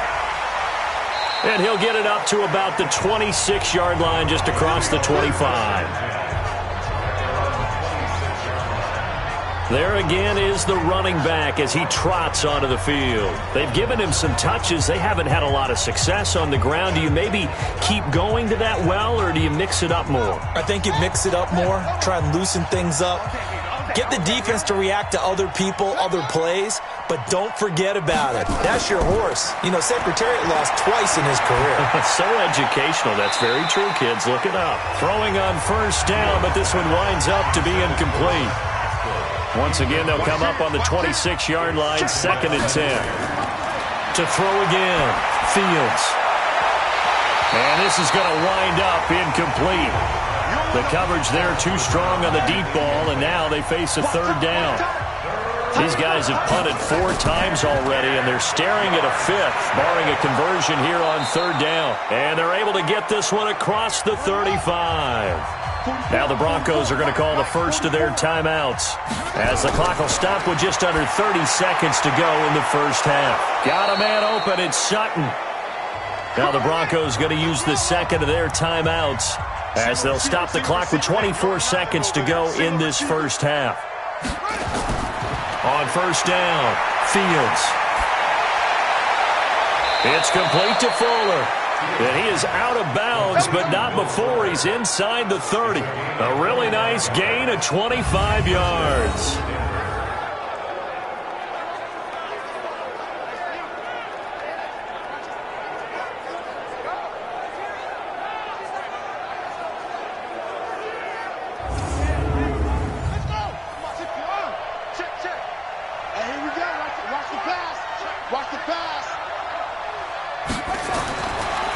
B: And he'll get it up to about the 26-yard line just across the 25. There again is the running back as he trots onto the field. They've given him some touches. They haven't had a lot of success on the ground. Do you maybe keep going to that well, or do you mix it up more?
C: I think you mix it up more, try and loosen things up. Get the defense to react to other people, other plays, but don't forget about it. That's your horse. You know, Secretariat lost twice in his career.
B: So educational. That's very true, kids. Look it up. Throwing on first down, but this one winds up to be incomplete. Once again, they'll come up on the 26-yard line, 2nd and 10. To throw again, Fields. And this is going to wind up incomplete. The coverage there too strong on the deep ball, and now they face a 3rd down. These guys have punted 4 times already, and they're staring at a 5th, barring a conversion here on 3rd down. And they're able to get this one across the 35. Now the Broncos are going to call the first of their timeouts as the clock will stop with just under 30 seconds to go in the first half. Got a man open, it's Sutton. Now the Broncos going to use the second of their timeouts as they'll stop the clock with 24 seconds to go in this first half. On first down, Fields. It's complete to Fuller. And he is out of bounds, but not before he's inside the 30. A really nice gain of 25 yards.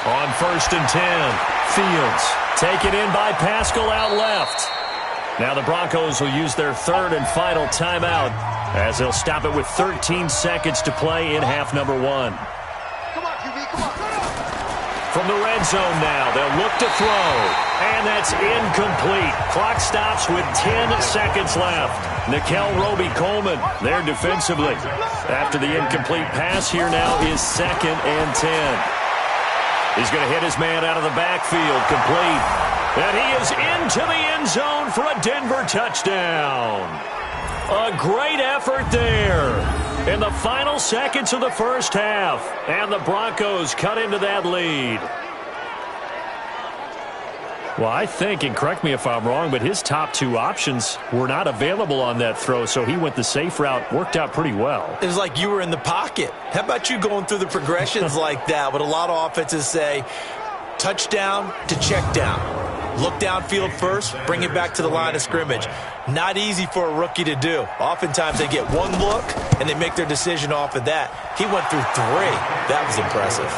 B: On 1st and 10, Fields taken in by Pascal out left. Now the Broncos will use their third and final timeout as they'll stop it with 13 seconds to play in half number 1.
D: Come on, QB, come on.
B: From the red zone now, they'll look to throw. And that's incomplete. Clock stops with 10 seconds left. Nikel Roby-Coleman there defensively. After the incomplete pass, here now is 2nd and 10. He's going to hit his man out of the backfield, complete. And he is into the end zone for a Denver touchdown. A great effort there in the final seconds of the first half. And the Broncos cut into that lead. Well, I think, and correct me if I'm wrong, but his top 2 options were not available on that throw, so he went the safe route. Worked out pretty well.
C: It was like you were in the pocket. How about you going through the progressions like that? What a lot of offenses say, touchdown to check down. Look downfield first, bring it back to the line of scrimmage. Not easy for a rookie to do. Oftentimes they get one look, and they make their decision off of that. He went through 3. That was impressive.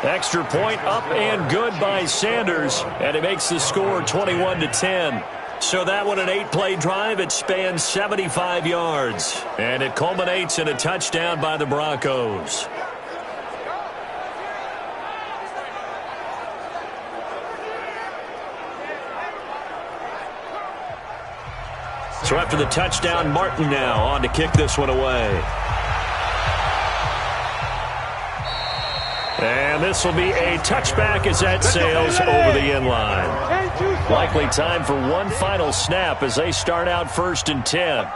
B: Extra point up and good by Sanders, and it makes the score 21-10. So that one, an 8-play drive. It spans 75 yards, and it culminates in a touchdown by the Broncos. So after the touchdown, Martin now on to kick this one away. And this will be a touchback as that sails over the end line. Likely time for one final snap as they start out 1st and 10.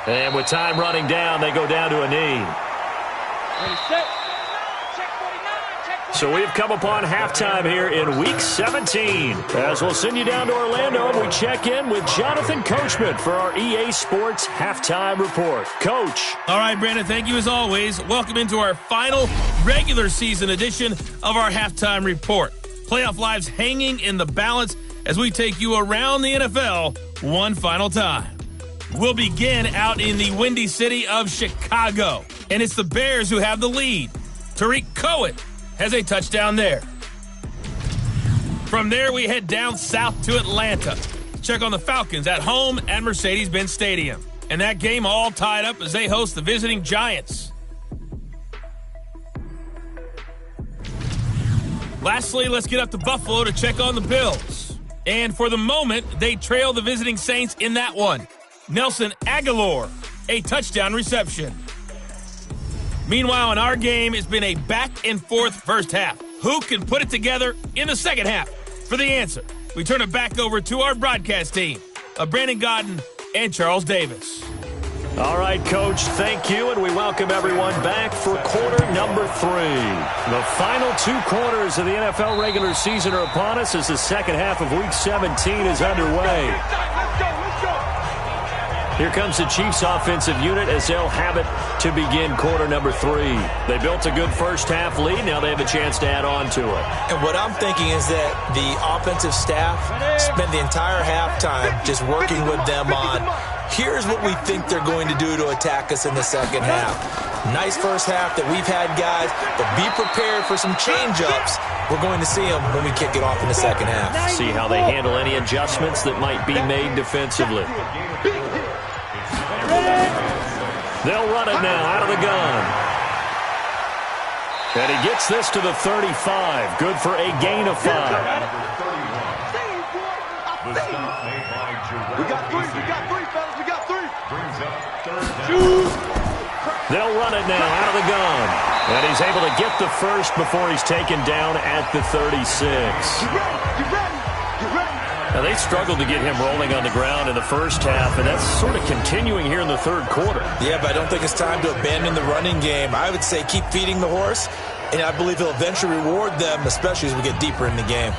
B: And with time running down, they go down to a knee. So we've come upon halftime here in Week 17. As we'll send you down to Orlando, and we check in with Jonathan Coachman for our EA Sports Halftime Report. Coach.
A: All right, Brandon, thank you as always. Welcome into our final regular season edition of our Halftime Report. Playoff lives hanging in the balance as we take you around the NFL one final time. We'll begin out in the windy city of Chicago, and it's the Bears who have the lead. Tariq Cohen has a touchdown there. From there, we head down south to Atlanta. Check on the Falcons at home at Mercedes-Benz Stadium. And that game all tied up as they host the visiting Giants. Lastly, let's get up to Buffalo to check on the Bills. And for the moment, they trail the visiting Saints in that one. Nelson Aguilar, a touchdown reception. Meanwhile, in our game, it's been a back-and-forth first half. Who can put it together in the second half? For the answer, we turn it back over to our broadcast team of Brandon Godden and Charles Davis.
B: All right, Coach, thank you, and we welcome everyone back for quarter number 3. The final 2 quarters of the NFL regular season are upon us as the second half of Week 17 is underway. Here comes the Chiefs offensive unit as they'll have it to begin quarter number 3. They built a good first half lead. Now they have a chance to add on to it.
C: And what I'm thinking is that the offensive staff spent the entire halftime just working with them on, here's what we think they're going to do to attack us in the second half. Nice first half that we've had, guys, but be prepared for some change-ups. We're going to see them when we kick it off in the second half.
B: See how they handle any adjustments that might be made defensively. They'll run it now out of the gun. And he gets this to the 35. Good for a gain of 5.
D: We got 3, fellas. We got 3.
B: They'll run it now out of the gun. And he's able to get the first before he's taken down at the 36.
D: You ready?
B: Now, they struggled to get him rolling on the ground in the first half, and that's sort of continuing here in the third quarter.
C: Yeah, but I don't think it's time to abandon the running game. I would say keep feeding the horse, and I believe he'll eventually reward them, especially as we get deeper in the game.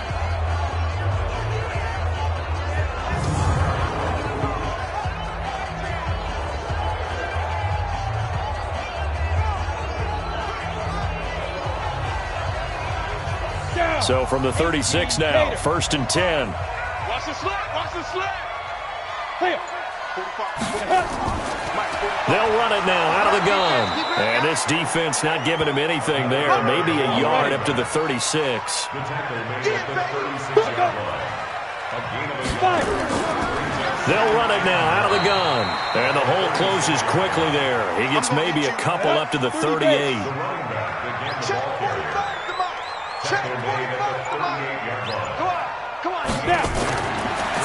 B: So from the 36 now, 1st and 10.
D: Watch the slap. Hey. 45.
B: They'll run it now out of the gun. And this defense not giving him anything there. Maybe a yard up to the 36. They'll run it now out of the gun. And the hole closes quickly there. He gets maybe a couple up to the 38.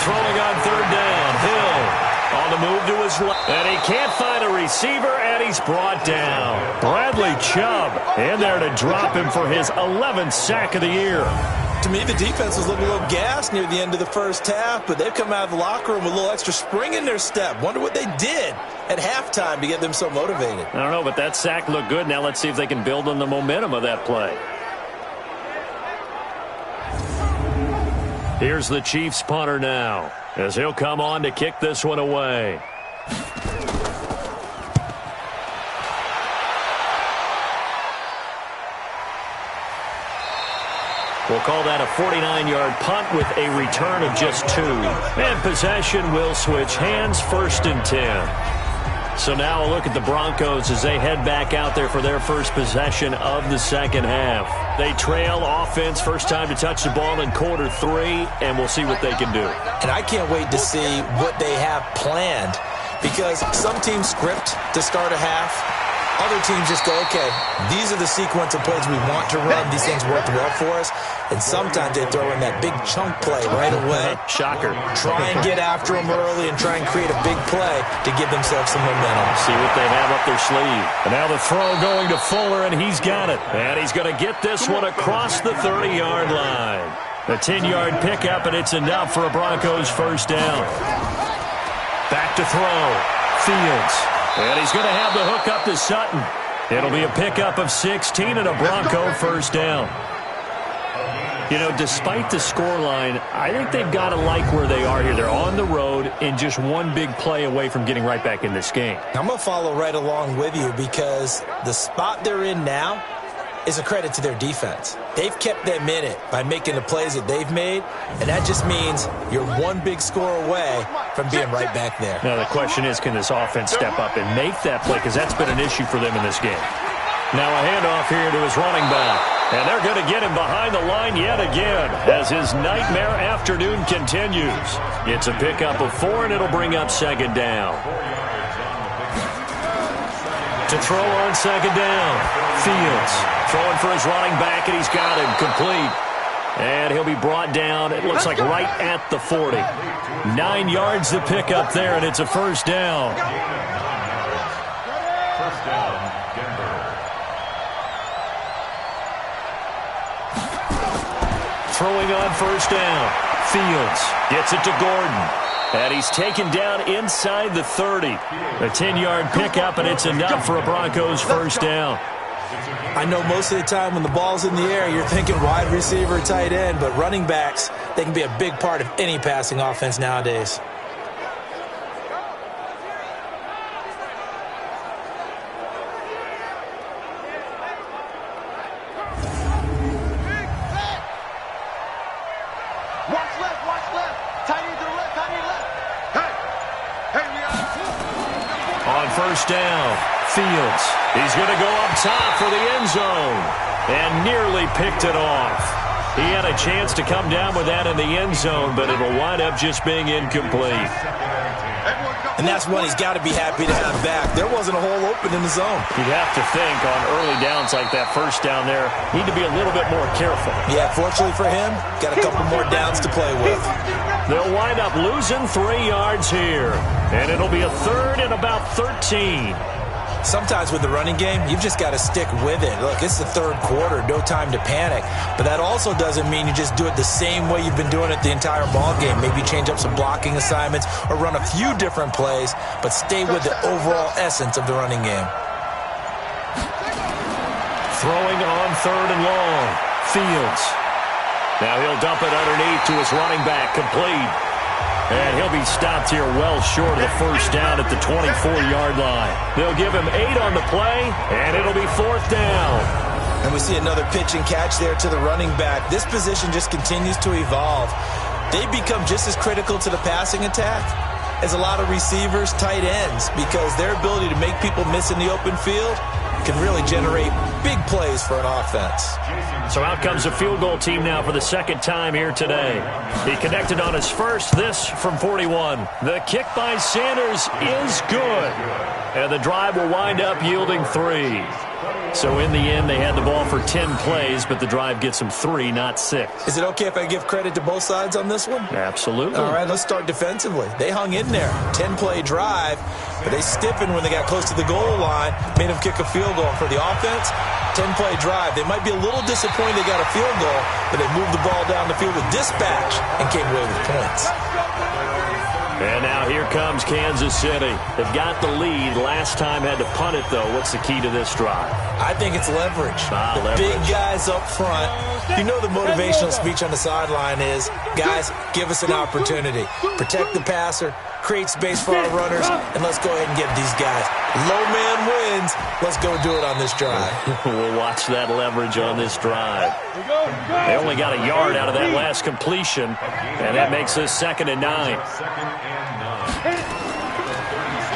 B: Throwing on third down. Hill on the move to his left. And he can't find a receiver, and he's brought down. Bradley Chubb in there to drop him for his 11th sack of the year.
C: To me, the defense was looking a little gassed near the end of the first half, but they've come out of the locker room with a little extra spring in their step. Wonder what they did at halftime to get them so motivated.
B: I don't know, but that sack looked good. Now let's see if they can build on the momentum of that play. Here's the Chiefs punter now, as he'll come on to kick this one away. We'll call that a 49-yard punt with a return of just 2. And possession will switch hands, 1st and 10. So now a look at the Broncos as they head back out there for their first possession of the second half. They trail offense, first time to touch the ball in quarter 3, and we'll see what they can do.
C: And I can't wait to see what they have planned, because some teams script to start a half. Other teams just go, okay, these are the sequence of plays we want to run. These things worked well for us. And sometimes they throw in that big chunk play right away.
B: Shocker.
C: Try and get after them early and try and create a big play to give themselves some momentum.
B: See what they have up their sleeve. And now the throw going to Fuller, and he's got it. And he's going to get this one across the 30-yard line. A 10-yard pickup, and it's enough for a Broncos first down. Back to throw. Fields. And he's going to have the hook up to Sutton. It'll be a pickup of 16 and a Bronco first down. You know, despite the scoreline, I think they've got to like where they are here. They're on the road and just one big play away from getting right back in this game.
C: I'm going to follow right along with you, because the spot they're in now is a credit to their defense. They've kept them in it by making the plays that they've made, and that just means you're one big score away from being right back there.
B: Now the question is, can this offense step up and make that play, because that's been an issue for them in this game. Now a handoff here to his running back, and they're going to get him behind the line yet again as his nightmare afternoon continues. It's a pickup of 4, and it'll bring up second down. To throw on second down, Fields throwing for his running back, and he's got him complete. And he'll be brought down, it looks like right at the 40. 9 yards to pick up there, and it's a first down.
E: First down, Denver.
B: Throwing on first down, Fields gets it to Gordon. And he's taken down inside the 30. A 10-yard pickup, and it's enough for a Broncos first down.
C: I know most of the time when the ball's in the air, you're thinking wide receiver, tight end, but running backs, they can be a big part of any passing offense nowadays.
B: First down, Fields. He's going to go up top for the end zone and nearly picked it off. He had a chance to come down with that in the end zone, but it'll wind up just being incomplete.
C: And that's one he's got to be happy to have back. There wasn't a hole open in the zone.
B: You'd have to think on early downs like that, first down there, need to be a little bit more careful.
C: Yeah, fortunately for him, got a couple more downs to play with.
B: They'll wind up losing 3 yards here, and it'll be a third and about 13.
C: Sometimes with the running game, you've just got to stick with it. Look, it's the third quarter, no time to panic. But that also doesn't mean you just do it the same way you've been doing it the entire ball game. Maybe change up some blocking assignments or run a few different plays, but stay with the overall essence of the running game.
B: Throwing on third and long, Fields. Now he'll dump it underneath to his running back, complete. And he'll be stopped here well short of the first down at the 24-yard line. They'll give him 8 on the play, and it'll be fourth down.
C: And we see another pitch and catch there to the running back. This position just continues to evolve. They become just as critical to the passing attack is a lot of receivers, tight ends, because their ability to make people miss in the open field can really generate big plays for an offense.
B: So out comes a field goal team now for the second time here today. He connected on his first, this from 41. The kick by Sanders is good. And the drive will wind up yielding 3. So in the end, they had the ball for 10 plays, but the drive gets them 3, not 6.
C: Is it okay if I give credit to both sides on this one?
B: Absolutely.
C: All right, let's start defensively. They hung in there. 10-play drive, but they stiffened when they got close to the goal line, made them kick a field goal. And for the offense, 10-play drive. They might be a little disappointed they got a field goal, but they moved the ball down the field with dispatch and came away with points.
B: And now here comes Kansas City. They've got the lead. Last time had to punt it, though. What's the key to this drive?
C: I think it's leverage. The big guys up front. You know the motivational speech on the sideline is, guys, give us an opportunity. Protect the passer, create space for our runners, and let's go ahead and get these guys. Low man wins. Let's go do it on this drive.
B: We'll watch that leverage on this drive. They only got a yard out of that last completion, and that makes this 2nd and 9.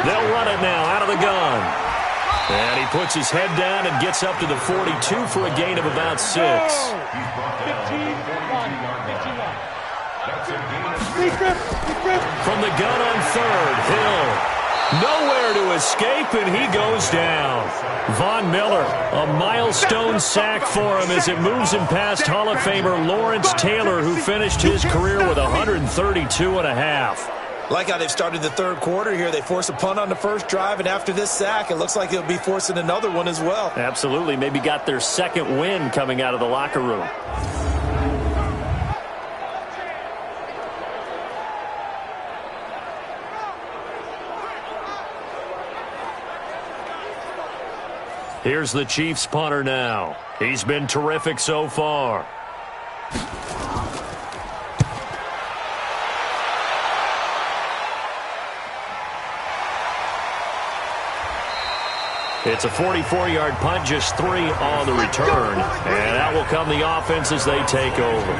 B: They'll run it now out of the gun. And he puts his head down and gets up to the 42 for a gain of about 6. From the gun on 3rd, Hill. Nowhere to escape, and he goes down. Von Miller, a milestone sack for him as it moves him past Hall of Famer Lawrence Taylor, who finished his career with 132.5.
C: Like how they've started the 3rd quarter here. They force a punt on the first drive, and after this sack, it looks like they'll be forcing another one as well.
B: Absolutely. Maybe got their 2nd win coming out of the locker room. Here's the Chiefs punter now. He's been terrific so far. It's a 44-yard punt, just 3 on the return. And that will come the offense as they take over.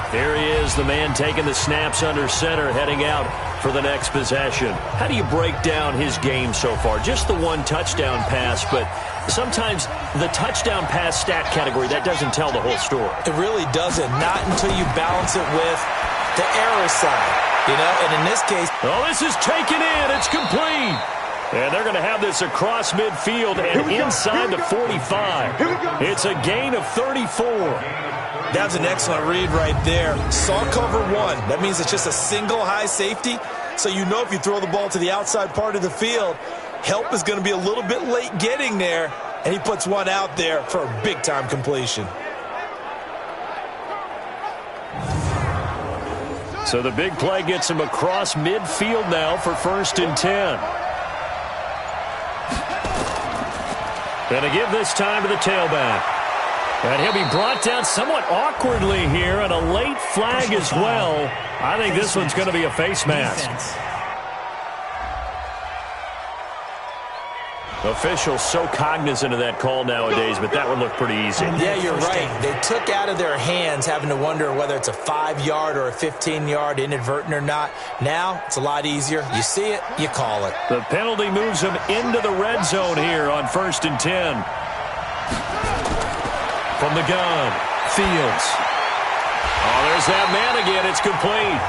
B: Here he is, the man taking the snaps under center, heading out for the next possession. How do you break down his game so far? Just the 1 touchdown pass, but sometimes the touchdown pass stat category, that doesn't tell the whole story.
C: It really doesn't, not until you balance it with the error side. You know, and in this case...
B: Oh, this is taken in. It's complete. And they're going to have this across midfield and inside the 45. It's a gain of 34.
C: That's an excellent read right there. Saw cover 1. That means it's just a single high safety. So you know if you throw the ball to the outside part of the field, help is going to be a little bit late getting there. And he puts one out there for a big-time completion.
B: So the big play gets him across midfield now for 1st and 10. Going to give this time to the tailback. And he'll be brought down somewhat awkwardly here, and a late flag as well. I think this one's going to be a face mask. Officials so cognizant of that call nowadays, but that would look pretty easy.
C: Yeah, you're right. They took out of their hands having to wonder whether it's a 5-yard or a 15-yard inadvertent or not. Now, it's a lot easier. You see it, you call it.
B: The penalty moves them into the red zone here on 1st and 10. From the gun, Fields. Oh, there's that man again. It's complete.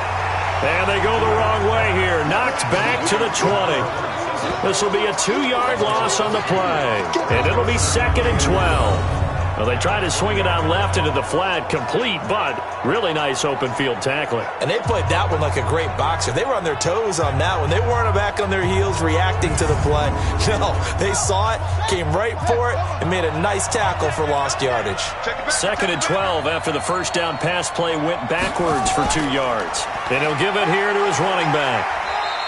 B: And they go the wrong way here. Knocked back to the 20. This will be a 2-yard loss on the play. And it'll be 2nd and 12. Well, they try to swing it out left into the flat, complete, but really nice open field tackling.
C: And they played that one like a great boxer. They were on their toes on that one. They weren't back on their heels reacting to the play. No, they saw it, came right for it, and made a nice tackle for lost yardage.
B: 2nd and 12 after the first down pass play went backwards for 2 yards. And he'll give it here to his running back.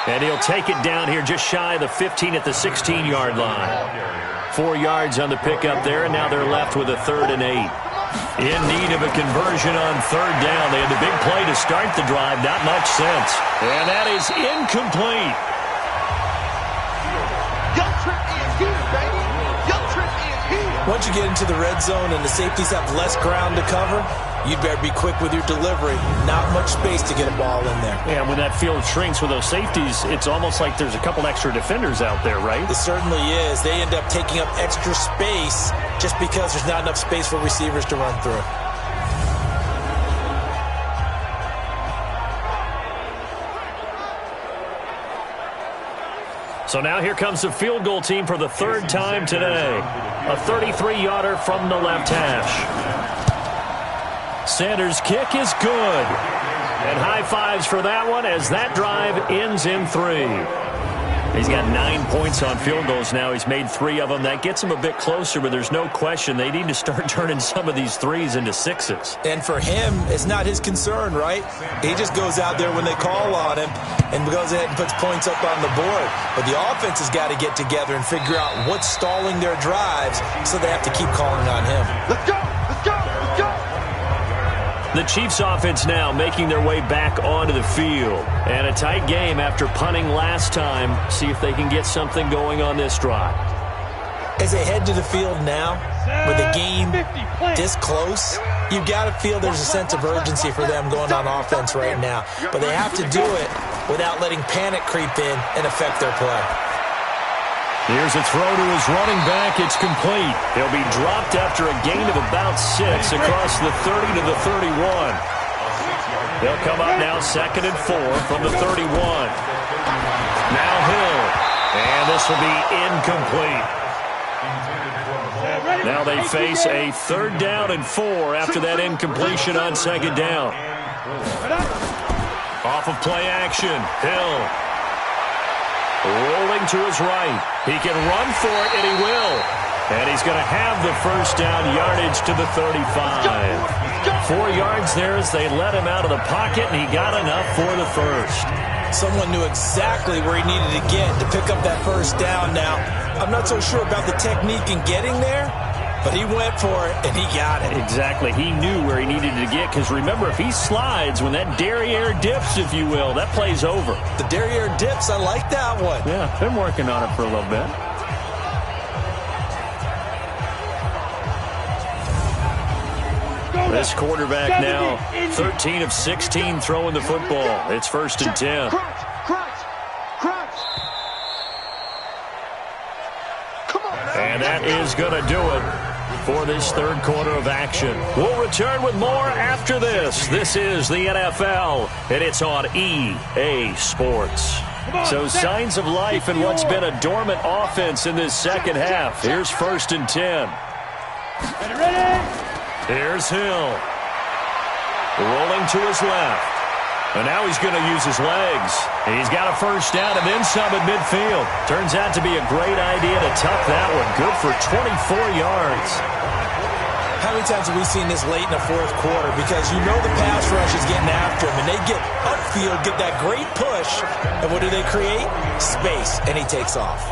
B: And he'll take it down here just shy of the 15 at the 16-yard line. 4 yards on the pickup there, and now they're left with a 3rd and 8. In need of a conversion on 3rd down. They had the big play to start the drive, not much sense. And that is incomplete.
C: Once you get into the red zone and the safeties have less ground to cover, you'd better be quick with your delivery. Not much space to get a ball in there.
B: Yeah, when that field shrinks with those safeties, it's almost like there's a couple extra defenders out there, right?
C: It certainly is. They end up taking up extra space just because there's not enough space for receivers to run through.
B: So now here comes the field goal team for the third time today. A 33-yarder from the left hash. Sanders' kick is good. And high fives for that one as that drive ends in 3. He's got 9 points on field goals now. He's made 3 of them. That gets him a bit closer, but there's no question they need to start turning some of these 3s into 6s.
C: And for him, it's not his concern, right? He just goes out there when they call on him and goes ahead and puts points up on the board. But the offense has got to get together and figure out what's stalling their drives, so they have to keep calling on him.
D: Let's go! Let's go! Let's go!
B: The Chiefs offense now making their way back onto the field. And a tight game after punting last time. See if they can get something going on this drive.
C: As they head to the field now, with the game this close, you've got to feel there's a sense of urgency for them going on offense right now. But they have to do it without letting panic creep in and affect their play.
B: Here's a throw to his running back. It's complete. He'll be dropped after a gain of about 6 across the 30 to the 31. They'll come up now 2nd and 4 from the 31. Now Hill. And this will be incomplete. Now they face a 3rd down and 4 after that incompletion on 2nd down. Off of play action. Hill. Rolling to his right. He can run for it, and he will. And he's going to have the first down yardage to the 35. 4 yards there as they let him out of the pocket, and he got enough for the first.
C: Someone knew exactly where he needed to get to pick up that first down now. I'm not so sure about the technique in getting there, but he went for it, and he got it.
B: Exactly. He knew where he needed to get, because remember, if he slides, when that derriere dips, if you will, that play's over.
C: The derriere dips, I like that one.
B: Yeah, been working on it for a little bit. This quarterback now, 13 of 16 throwing the football. It's 1st and 10. And that is going to do it for this 3rd quarter of action. We'll return with more after this. This is the NFL, and it's on EA Sports. So signs of life in what's been a dormant offense in this second half. Here's 1st and 10. Here's Hill. Rolling to his left. And now he's going to use his legs. He's got a first down and then some at midfield. Turns out to be a great idea to tuck that one. Good for 24 yards.
C: How many times have we seen this late in the 4th quarter? Because you know the pass rush is getting after him, and they get upfield, get that great push, and what do they create? Space, and he takes off.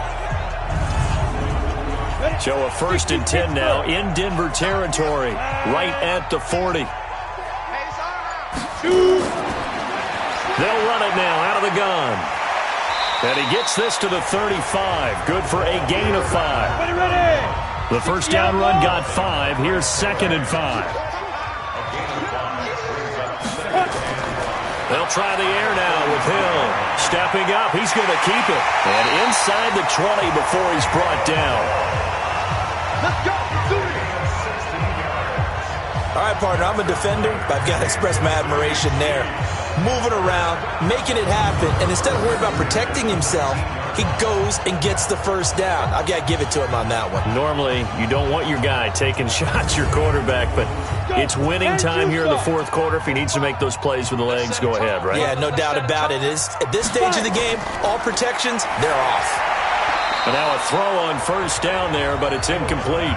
B: So a 1st and 10 now in Denver territory, right at the 40. They'll run it now out of the gun. And he gets this to the 35. Good for a gain of 5. The first down run got 5. Here's 2nd and 5. They'll try the air now with Hill. Stepping up. He's going to keep it. And inside the 20 before he's brought down.
D: Let's go!
C: All right, partner, I'm a defender, but I've got to express my admiration there. Moving around, making it happen, and instead of worrying about protecting himself, he goes and gets the first down. I've got to give it to him on that one.
B: Normally, you don't want your guy taking shots, your quarterback, but it's winning time here in the 4th quarter. If he needs to make those plays with the legs, go ahead, right?
C: Yeah, no doubt about it. At this stage of the game, all protections, they're off.
B: And now a throw on first down there, but it's incomplete.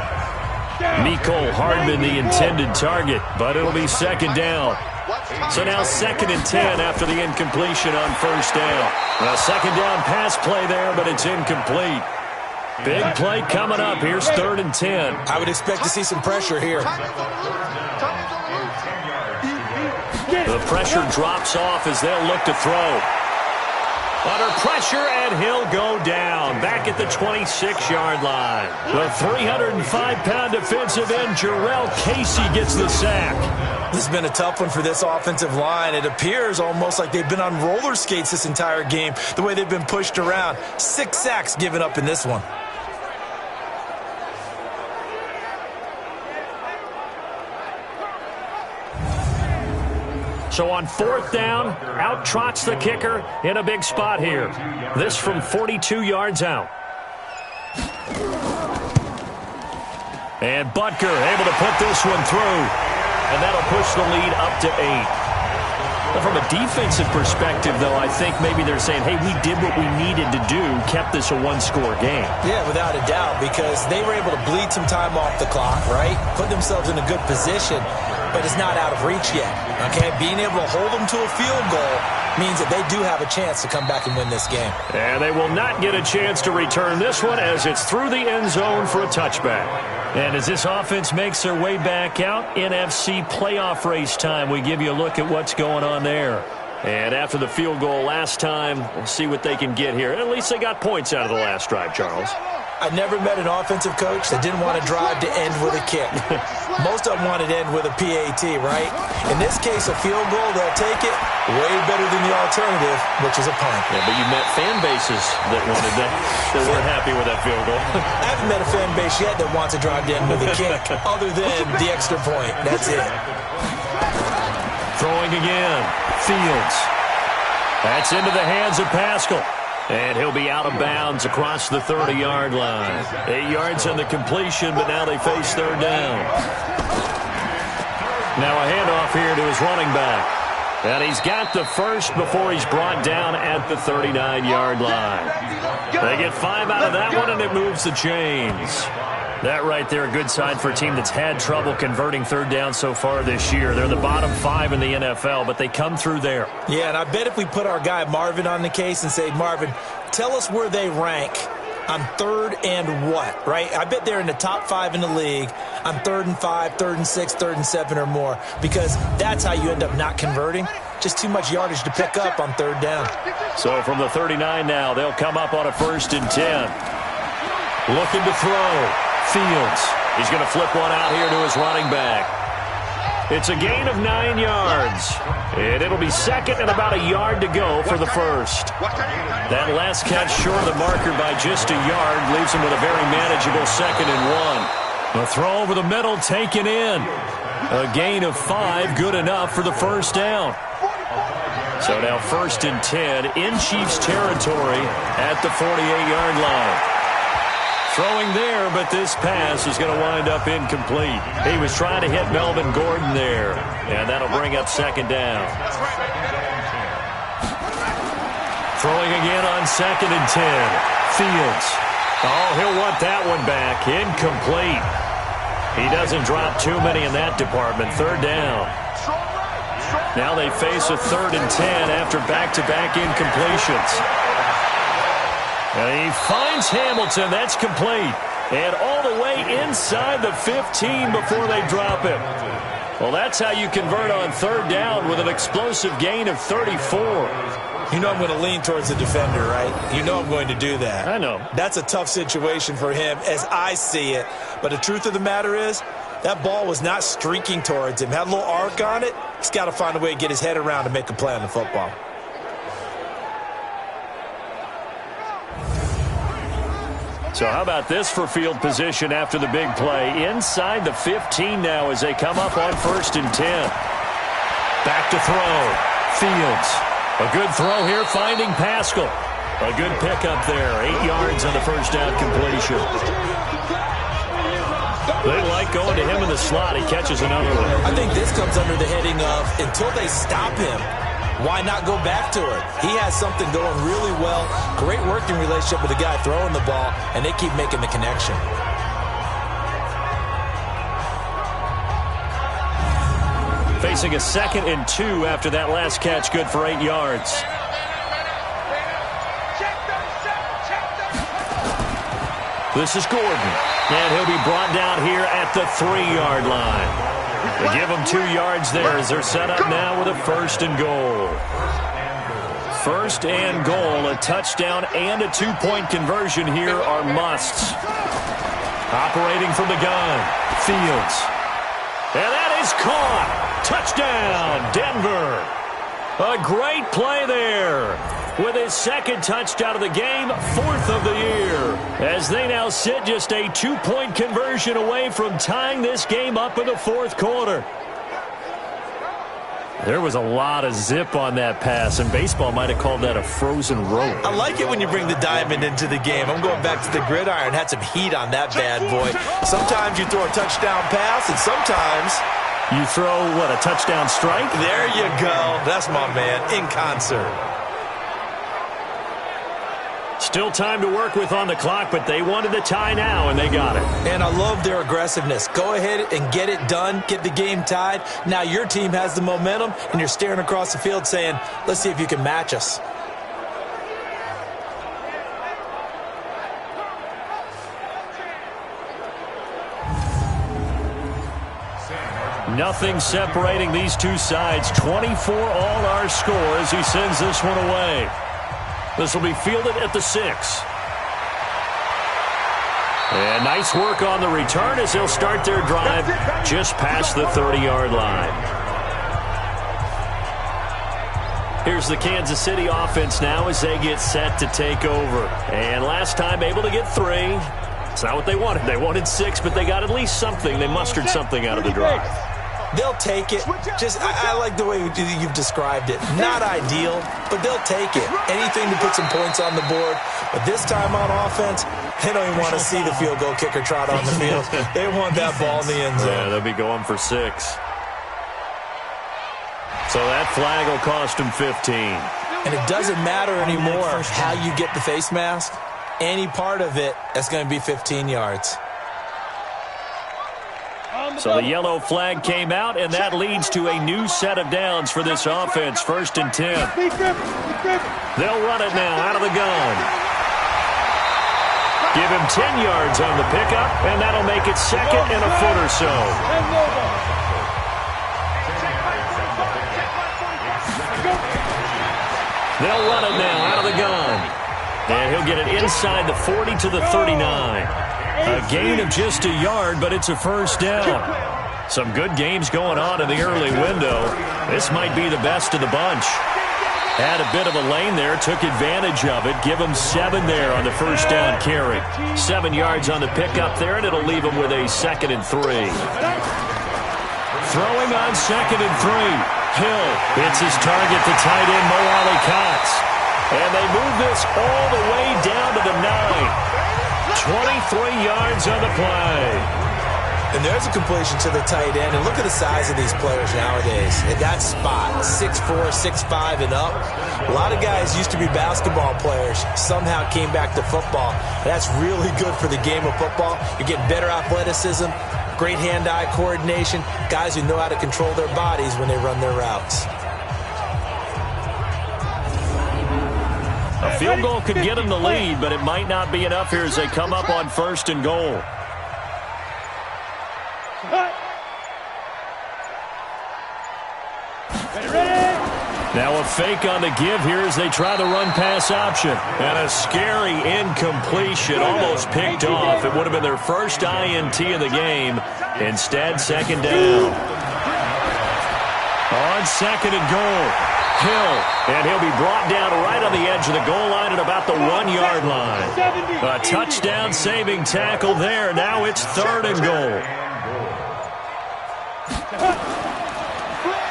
B: Nicole Hardman, the intended target, but it'll be 2nd down. So now 2nd and 10 after the incompletion on first down. A 2nd down pass play there, but it's incomplete. Big play coming up. Here's 3rd and 10.
C: I would expect to see some pressure here.
B: The pressure drops off as they'll look to throw. Under pressure, and he'll go down. Back at the 26-yard line. The 305-pound defensive end, Jarrell Casey, gets the sack.
C: This has been a tough one for this offensive line. It appears almost like they've been on roller skates this entire game, the way they've been pushed around. 6 sacks given up in this one.
B: So on 4th down, out trots the kicker in a big spot here. This from 42 yards out. And Butker able to put this one through. And that'll push the lead up to 8. From a defensive perspective, though, I think maybe they're saying, hey, we did what we needed to do, kept this a one-score game.
C: Yeah, without a doubt, because they were able to bleed some time off the clock, right? Put themselves in a good position, but it's not out of reach yet, okay? Being able to hold them to a field goal means that they do have a chance to come back and win this game.
B: And they will not get a chance to return this one as it's through the end zone for a touchback. And as this offense makes their way back out, NFC playoff race time, we give you a look at what's going on there. And after the field goal last time, we'll see what they can get here. At least they got points out of the last drive, Charles.
C: I never met an offensive coach that didn't want to drive to end with a kick. Most of them wanted to end with a PAT, right? In this case, a field goal, they'll take it way better than the alternative, which is a punt.
B: Yeah, but you met fan bases that wanted that weren't happy with that field goal.
C: I haven't met a fan base yet that wants to drive to end with a kick, other than the extra point. That's it.
B: Throwing again. Fields. That's into the hands of Pascal. And he'll be out of bounds across the 30-yard line. 8 yards on the completion, but now they face 3rd down. Now a handoff here to his running back. And he's got the first before he's brought down at the 39-yard line. They get 5 out of that one, and it moves the chains. That right there, a good sign for a team that's had trouble converting 3rd down so far this year. They're the bottom 5 in the NFL, but they come through there.
C: Yeah, and I bet if we put our guy Marvin on the case and say, Marvin, tell us where they rank on 3rd and what, right? I bet they're in the top 5 in the league on 3rd and 5, 3rd and 6, 3rd and 7 or more, because that's how you end up not converting. Just too much yardage to pick up on 3rd down.
B: So from the 39 now, they'll come up on a 1st and 10. Looking to throw. Fields. He's going to flip one out here to his running back. It's a gain of 9 yards. And it'll be 2nd and about a yard to go for the first. That last catch short of the marker by just a yard leaves him with a very manageable 2nd and 1. The throw over the middle taken in. A gain of 5, good enough for the first down. So now 1st and 10 in Chiefs territory at the 48-yard line. Throwing there, but this pass is going to wind up incomplete. He was trying to hit Melvin Gordon there, and that'll bring up 2nd down. Throwing again on 2nd and 10. Fields. Oh, he'll want that one back. Incomplete. He doesn't drop too many in that department. 3rd down. Now they face a 3rd and 10 after back-to-back incompletions. And he finds Hamilton. That's complete. And all the way inside the 15 before they drop him. Well, that's how you convert on 3rd down with an explosive gain of 34.
C: You know I'm going to lean towards the defender, right? You know I'm going to do that.
B: I know.
C: That's a tough situation for him as I see it. But the truth of the matter is, that ball was not streaking towards him. Had a little arc on it. He's got to find a way to get his head around and make a play on the football.
B: So how about this for field position after the big play? Inside the 15 now as they come up on 1st and 10. Back to throw. Fields. A good throw here, finding Pascal. A good pickup there. 8 yards on the first down completion. They like going to him in the slot. He catches another one.
C: I think this comes under the heading of until they stop him, why not go back to it? He has something going really well. Great working relationship with the guy throwing the ball, and they keep making the connection.
B: Facing a 2nd and 2 after that last catch, good for 8 yards. This is Gordon, and he'll be brought down here at the 3-yard line. They give them 2 yards there as they're set up now with a 1st and goal. First and goal, a touchdown and a two-point conversion here are musts. Operating from the gun, Fields. And that is caught. Touchdown, Denver. A great play there. With his second touchdown of the game, fourth of the year. As they now sit just a two-point conversion away from tying this game up in the fourth quarter. There was a lot of zip on that pass, and baseball might have called that a frozen rope.
C: I like it when you bring the diamond into the game. I'm going back to the gridiron. Had some heat on that bad boy. Sometimes you throw a touchdown pass, and sometimes
B: you throw, what, a touchdown strike?
C: There you go. That's my man, in concert.
B: Still time to work with on the clock, but they wanted the tie now, and they got it.
C: And I love their aggressiveness. Go ahead and get it done. Get the game tied. Now your team has the momentum, and you're staring across the field saying, let's see if you can match us.
B: Nothing separating these two sides. 24 all our score as he sends this one away. This will be fielded at the 6. And nice work on the return as they'll start their drive just past the 30-yard line. Here's the Kansas City offense now as they get set to take over. And last time able to get 3. It's not what they wanted. They wanted 6, but they got at least something. They mustered something out of the drive.
C: They'll take it. I like the way you've described it. Not ideal, but they'll take it. Anything to put some points on the board. But this time on offense, they don't even want to see the field goal kicker trot on the field. They want that ball in the end zone.
B: Yeah, they'll be going for 6. So that flag will cost them 15.
C: And it doesn't matter anymore how you get the face mask. Any part of it, that's going to be 15 yards.
B: So the yellow flag came out, and that leads to a new set of downs for this offense. 1st and 10. They'll run it now out of the gun. Give him 10 yards on the pickup, and that'll make it 2nd and a foot or so. They'll run it now out of the gun. And he'll get it inside the 40 to the 39. A gain of just a yard, but it's a first down. Some good games going on in the early window. This might be the best of the bunch. Had a bit of a lane there, took advantage of it. Give him 7 there on the first down carry. 7 yards on the pickup there, and it'll leave him with a 2nd and 3. Throwing on 2nd and 3. Hill hits his target, the tight end, Mo Alley-Cox. And they move this all the way down to the 9. 23 yards on the play.
C: And there's a completion to the tight end. And look at the size of these players nowadays. At that spot, 6'4", 6'5", and up. A lot of guys used to be basketball players. Somehow came back to football. That's really good for the game of football. You're getting better athleticism, great hand-eye coordination, guys who know how to control their bodies when they run their routes.
B: A field goal could get them the lead, but it might not be enough here as they come up on 1st and goal. Now a fake on the give here as they try the run-pass option. And a scary incompletion, almost picked off. It would have been their first INT of the game. Instead, 2nd down. On 2nd and goal. Hill, and he'll be brought down right on the edge of the goal line at about the 1-yard line. A touchdown-saving tackle there. Now it's 3rd and goal.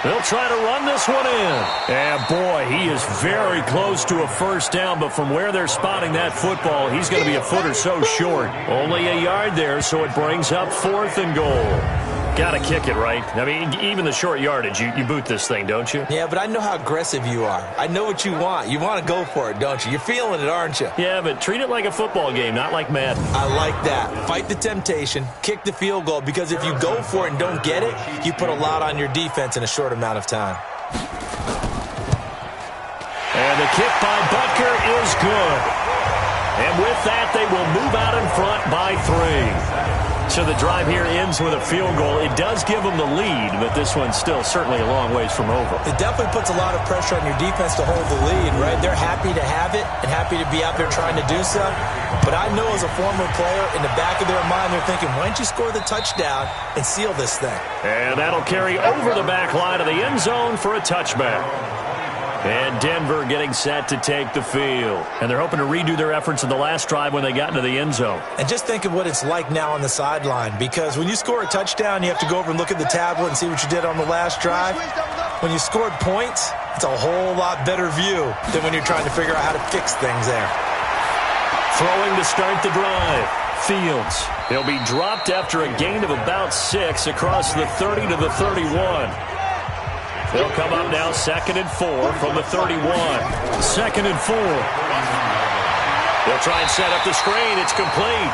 B: They'll try to run this one in. And, boy, he is very close to a first down, but from where they're spotting that football, he's going to be a foot or so short. Only a yard there, so it brings up 4th and goal. Got to kick it, right? I mean, even the short yardage, you boot this thing, don't you?
C: Yeah, but I know how aggressive you are. I know what you want. You want to go for it, don't you? You're feeling it, aren't you?
B: Yeah, but treat it like a football game, not like Madden.
C: I like that. Fight the temptation. Kick the field goal, because if you go for it and don't get it, you put a lot on your defense in a short amount of time.
B: And the kick by Butker is good. And with that, they will move out in front by 3. So the drive here ends with a field goal. It does give them the lead, but this one's still certainly a long ways from over.
C: It definitely puts a lot of pressure on your defense to hold the lead, right? They're happy to have it and happy to be out there trying to do so. But I know as a former player, in the back of their mind, they're thinking, why don't you score the touchdown and seal this thing?
B: And that'll carry over the back line of the end zone for a touchback. And Denver getting set to take the field. And they're hoping to redo their efforts in the last drive when they got into the end zone.
C: And just think of what it's like now on the sideline, because when you score a touchdown, you have to go over and look at the tablet and see what you did on the last drive. When you scored points, it's a whole lot better view than when you're trying to figure out how to fix things there.
B: Throwing to start the drive. Fields. He'll be dropped after a gain of about 6 across the 30 to the 31. They'll come up now 2nd and 4 from the 31. 2nd and 4. They'll try and set up the screen. It's complete.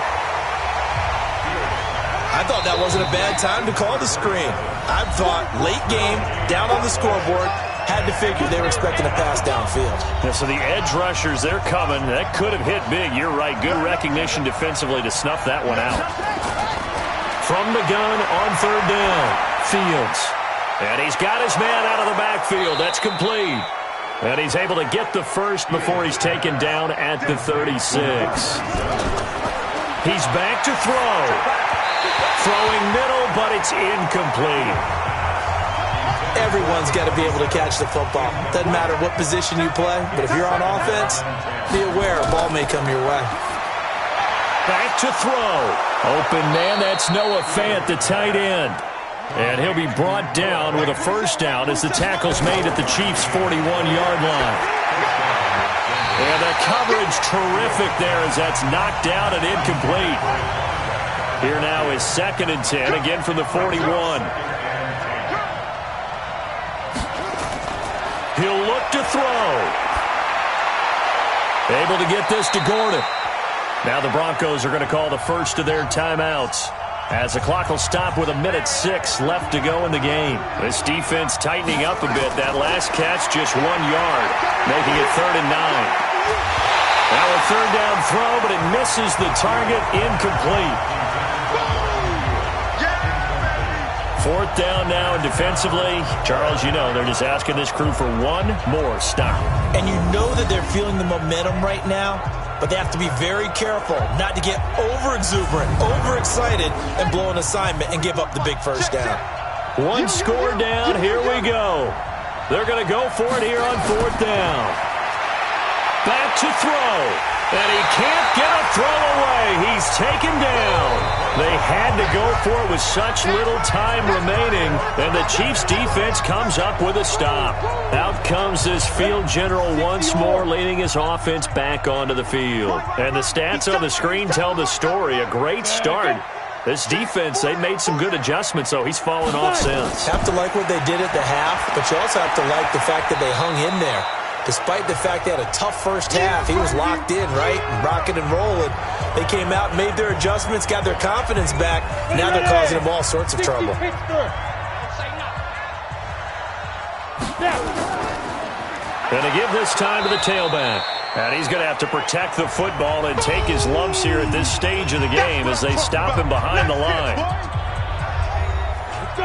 C: I thought that wasn't a bad time to call the screen. I thought late game, down on the scoreboard, had to figure they were expecting a pass downfield.
B: Yeah, so the edge rushers, they're coming. That could have hit big. You're right. Good recognition defensively to snuff that one out. From the gun on 3rd down. Fields. And he's got his man out of the backfield. That's complete. And he's able to get the first before he's taken down at the 36. He's back to throw. Throwing middle, but it's incomplete.
C: Everyone's got to be able to catch the football. Doesn't matter what position you play, but if you're on offense, be aware a ball may come your way.
B: Back to throw. Open man, that's Noah Fant, the tight end. And he'll be brought down with a first down as the tackle's made at the Chiefs' 41-yard line. And the coverage terrific there as that's knocked down and incomplete. Here now is 2nd and 10, again from the 41. He'll look to throw. Able to get this to Gordon. Now the Broncos are going to call the first of their timeouts, as the clock will stop with 1:06 left to go in the game. This defense tightening up a bit. That last catch just 1 yard, making it 3rd and 9. Now a 3rd down throw, but it misses the target, incomplete. 4th down now, and defensively, Charles, you know, they're just asking this crew for one more stop.
C: And you know that they're feeling the momentum right now, but they have to be very careful not to get over-exuberant, overexcited, and blow an assignment and give up the big first down.
B: One score down, here we go. They're going to go for it here on 4th down. Back to throw, and he can't get a throw away. He's taken down. They had to go for it with such little time remaining, and the Chiefs' defense comes up with a stop. Out comes this field general once more, leading his offense back onto the field. And the stats on the screen tell the story. A great start. This defense, they made some good adjustments, so he's fallen off since.
C: Have to like what they did at the half, but you also have to like the fact that they hung in there. Despite the fact they had a tough first half, he was locked in, right? Rocking and rolling. They came out, made their adjustments, got their confidence back. Now they're causing them all sorts of trouble.
B: Going to give this time to the tailback. And he's going to have to protect the football and take his lumps here at this stage of the game as they stop him behind the line.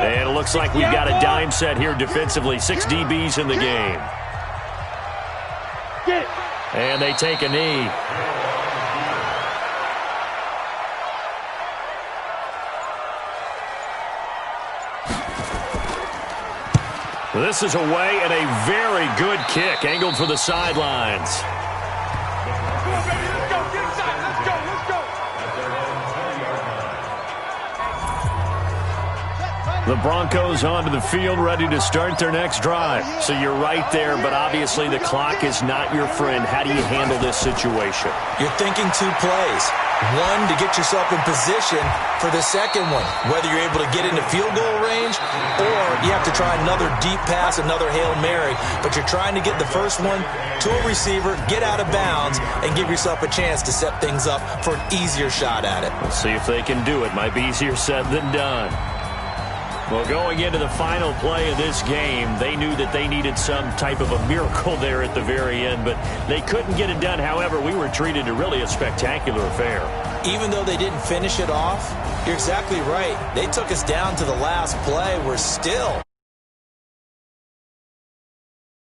B: And it looks like we've got a dime set here defensively. 6 DBs in the game. And they take a knee. This is away, and a very good kick angled for the sidelines. The Broncos onto the field, ready to start their next drive. So you're right there, but obviously the clock is not your friend. How do you handle this situation?
C: You're thinking 2 plays. One, to get yourself in position for the second one, whether you're able to get into field goal range or you have to try another deep pass, another Hail Mary. But you're trying to get the first one to a receiver, get out of bounds, and give yourself a chance to set things up for an easier shot at it.
B: We'll see if they can do it. Might be easier said than done. Well, going into the final play of this game, they knew that they needed some type of a miracle there at the very end, but they couldn't get it done. However, we were treated to really a spectacular affair. Even though they didn't finish it off, you're exactly right. They took us down to the last play. We're still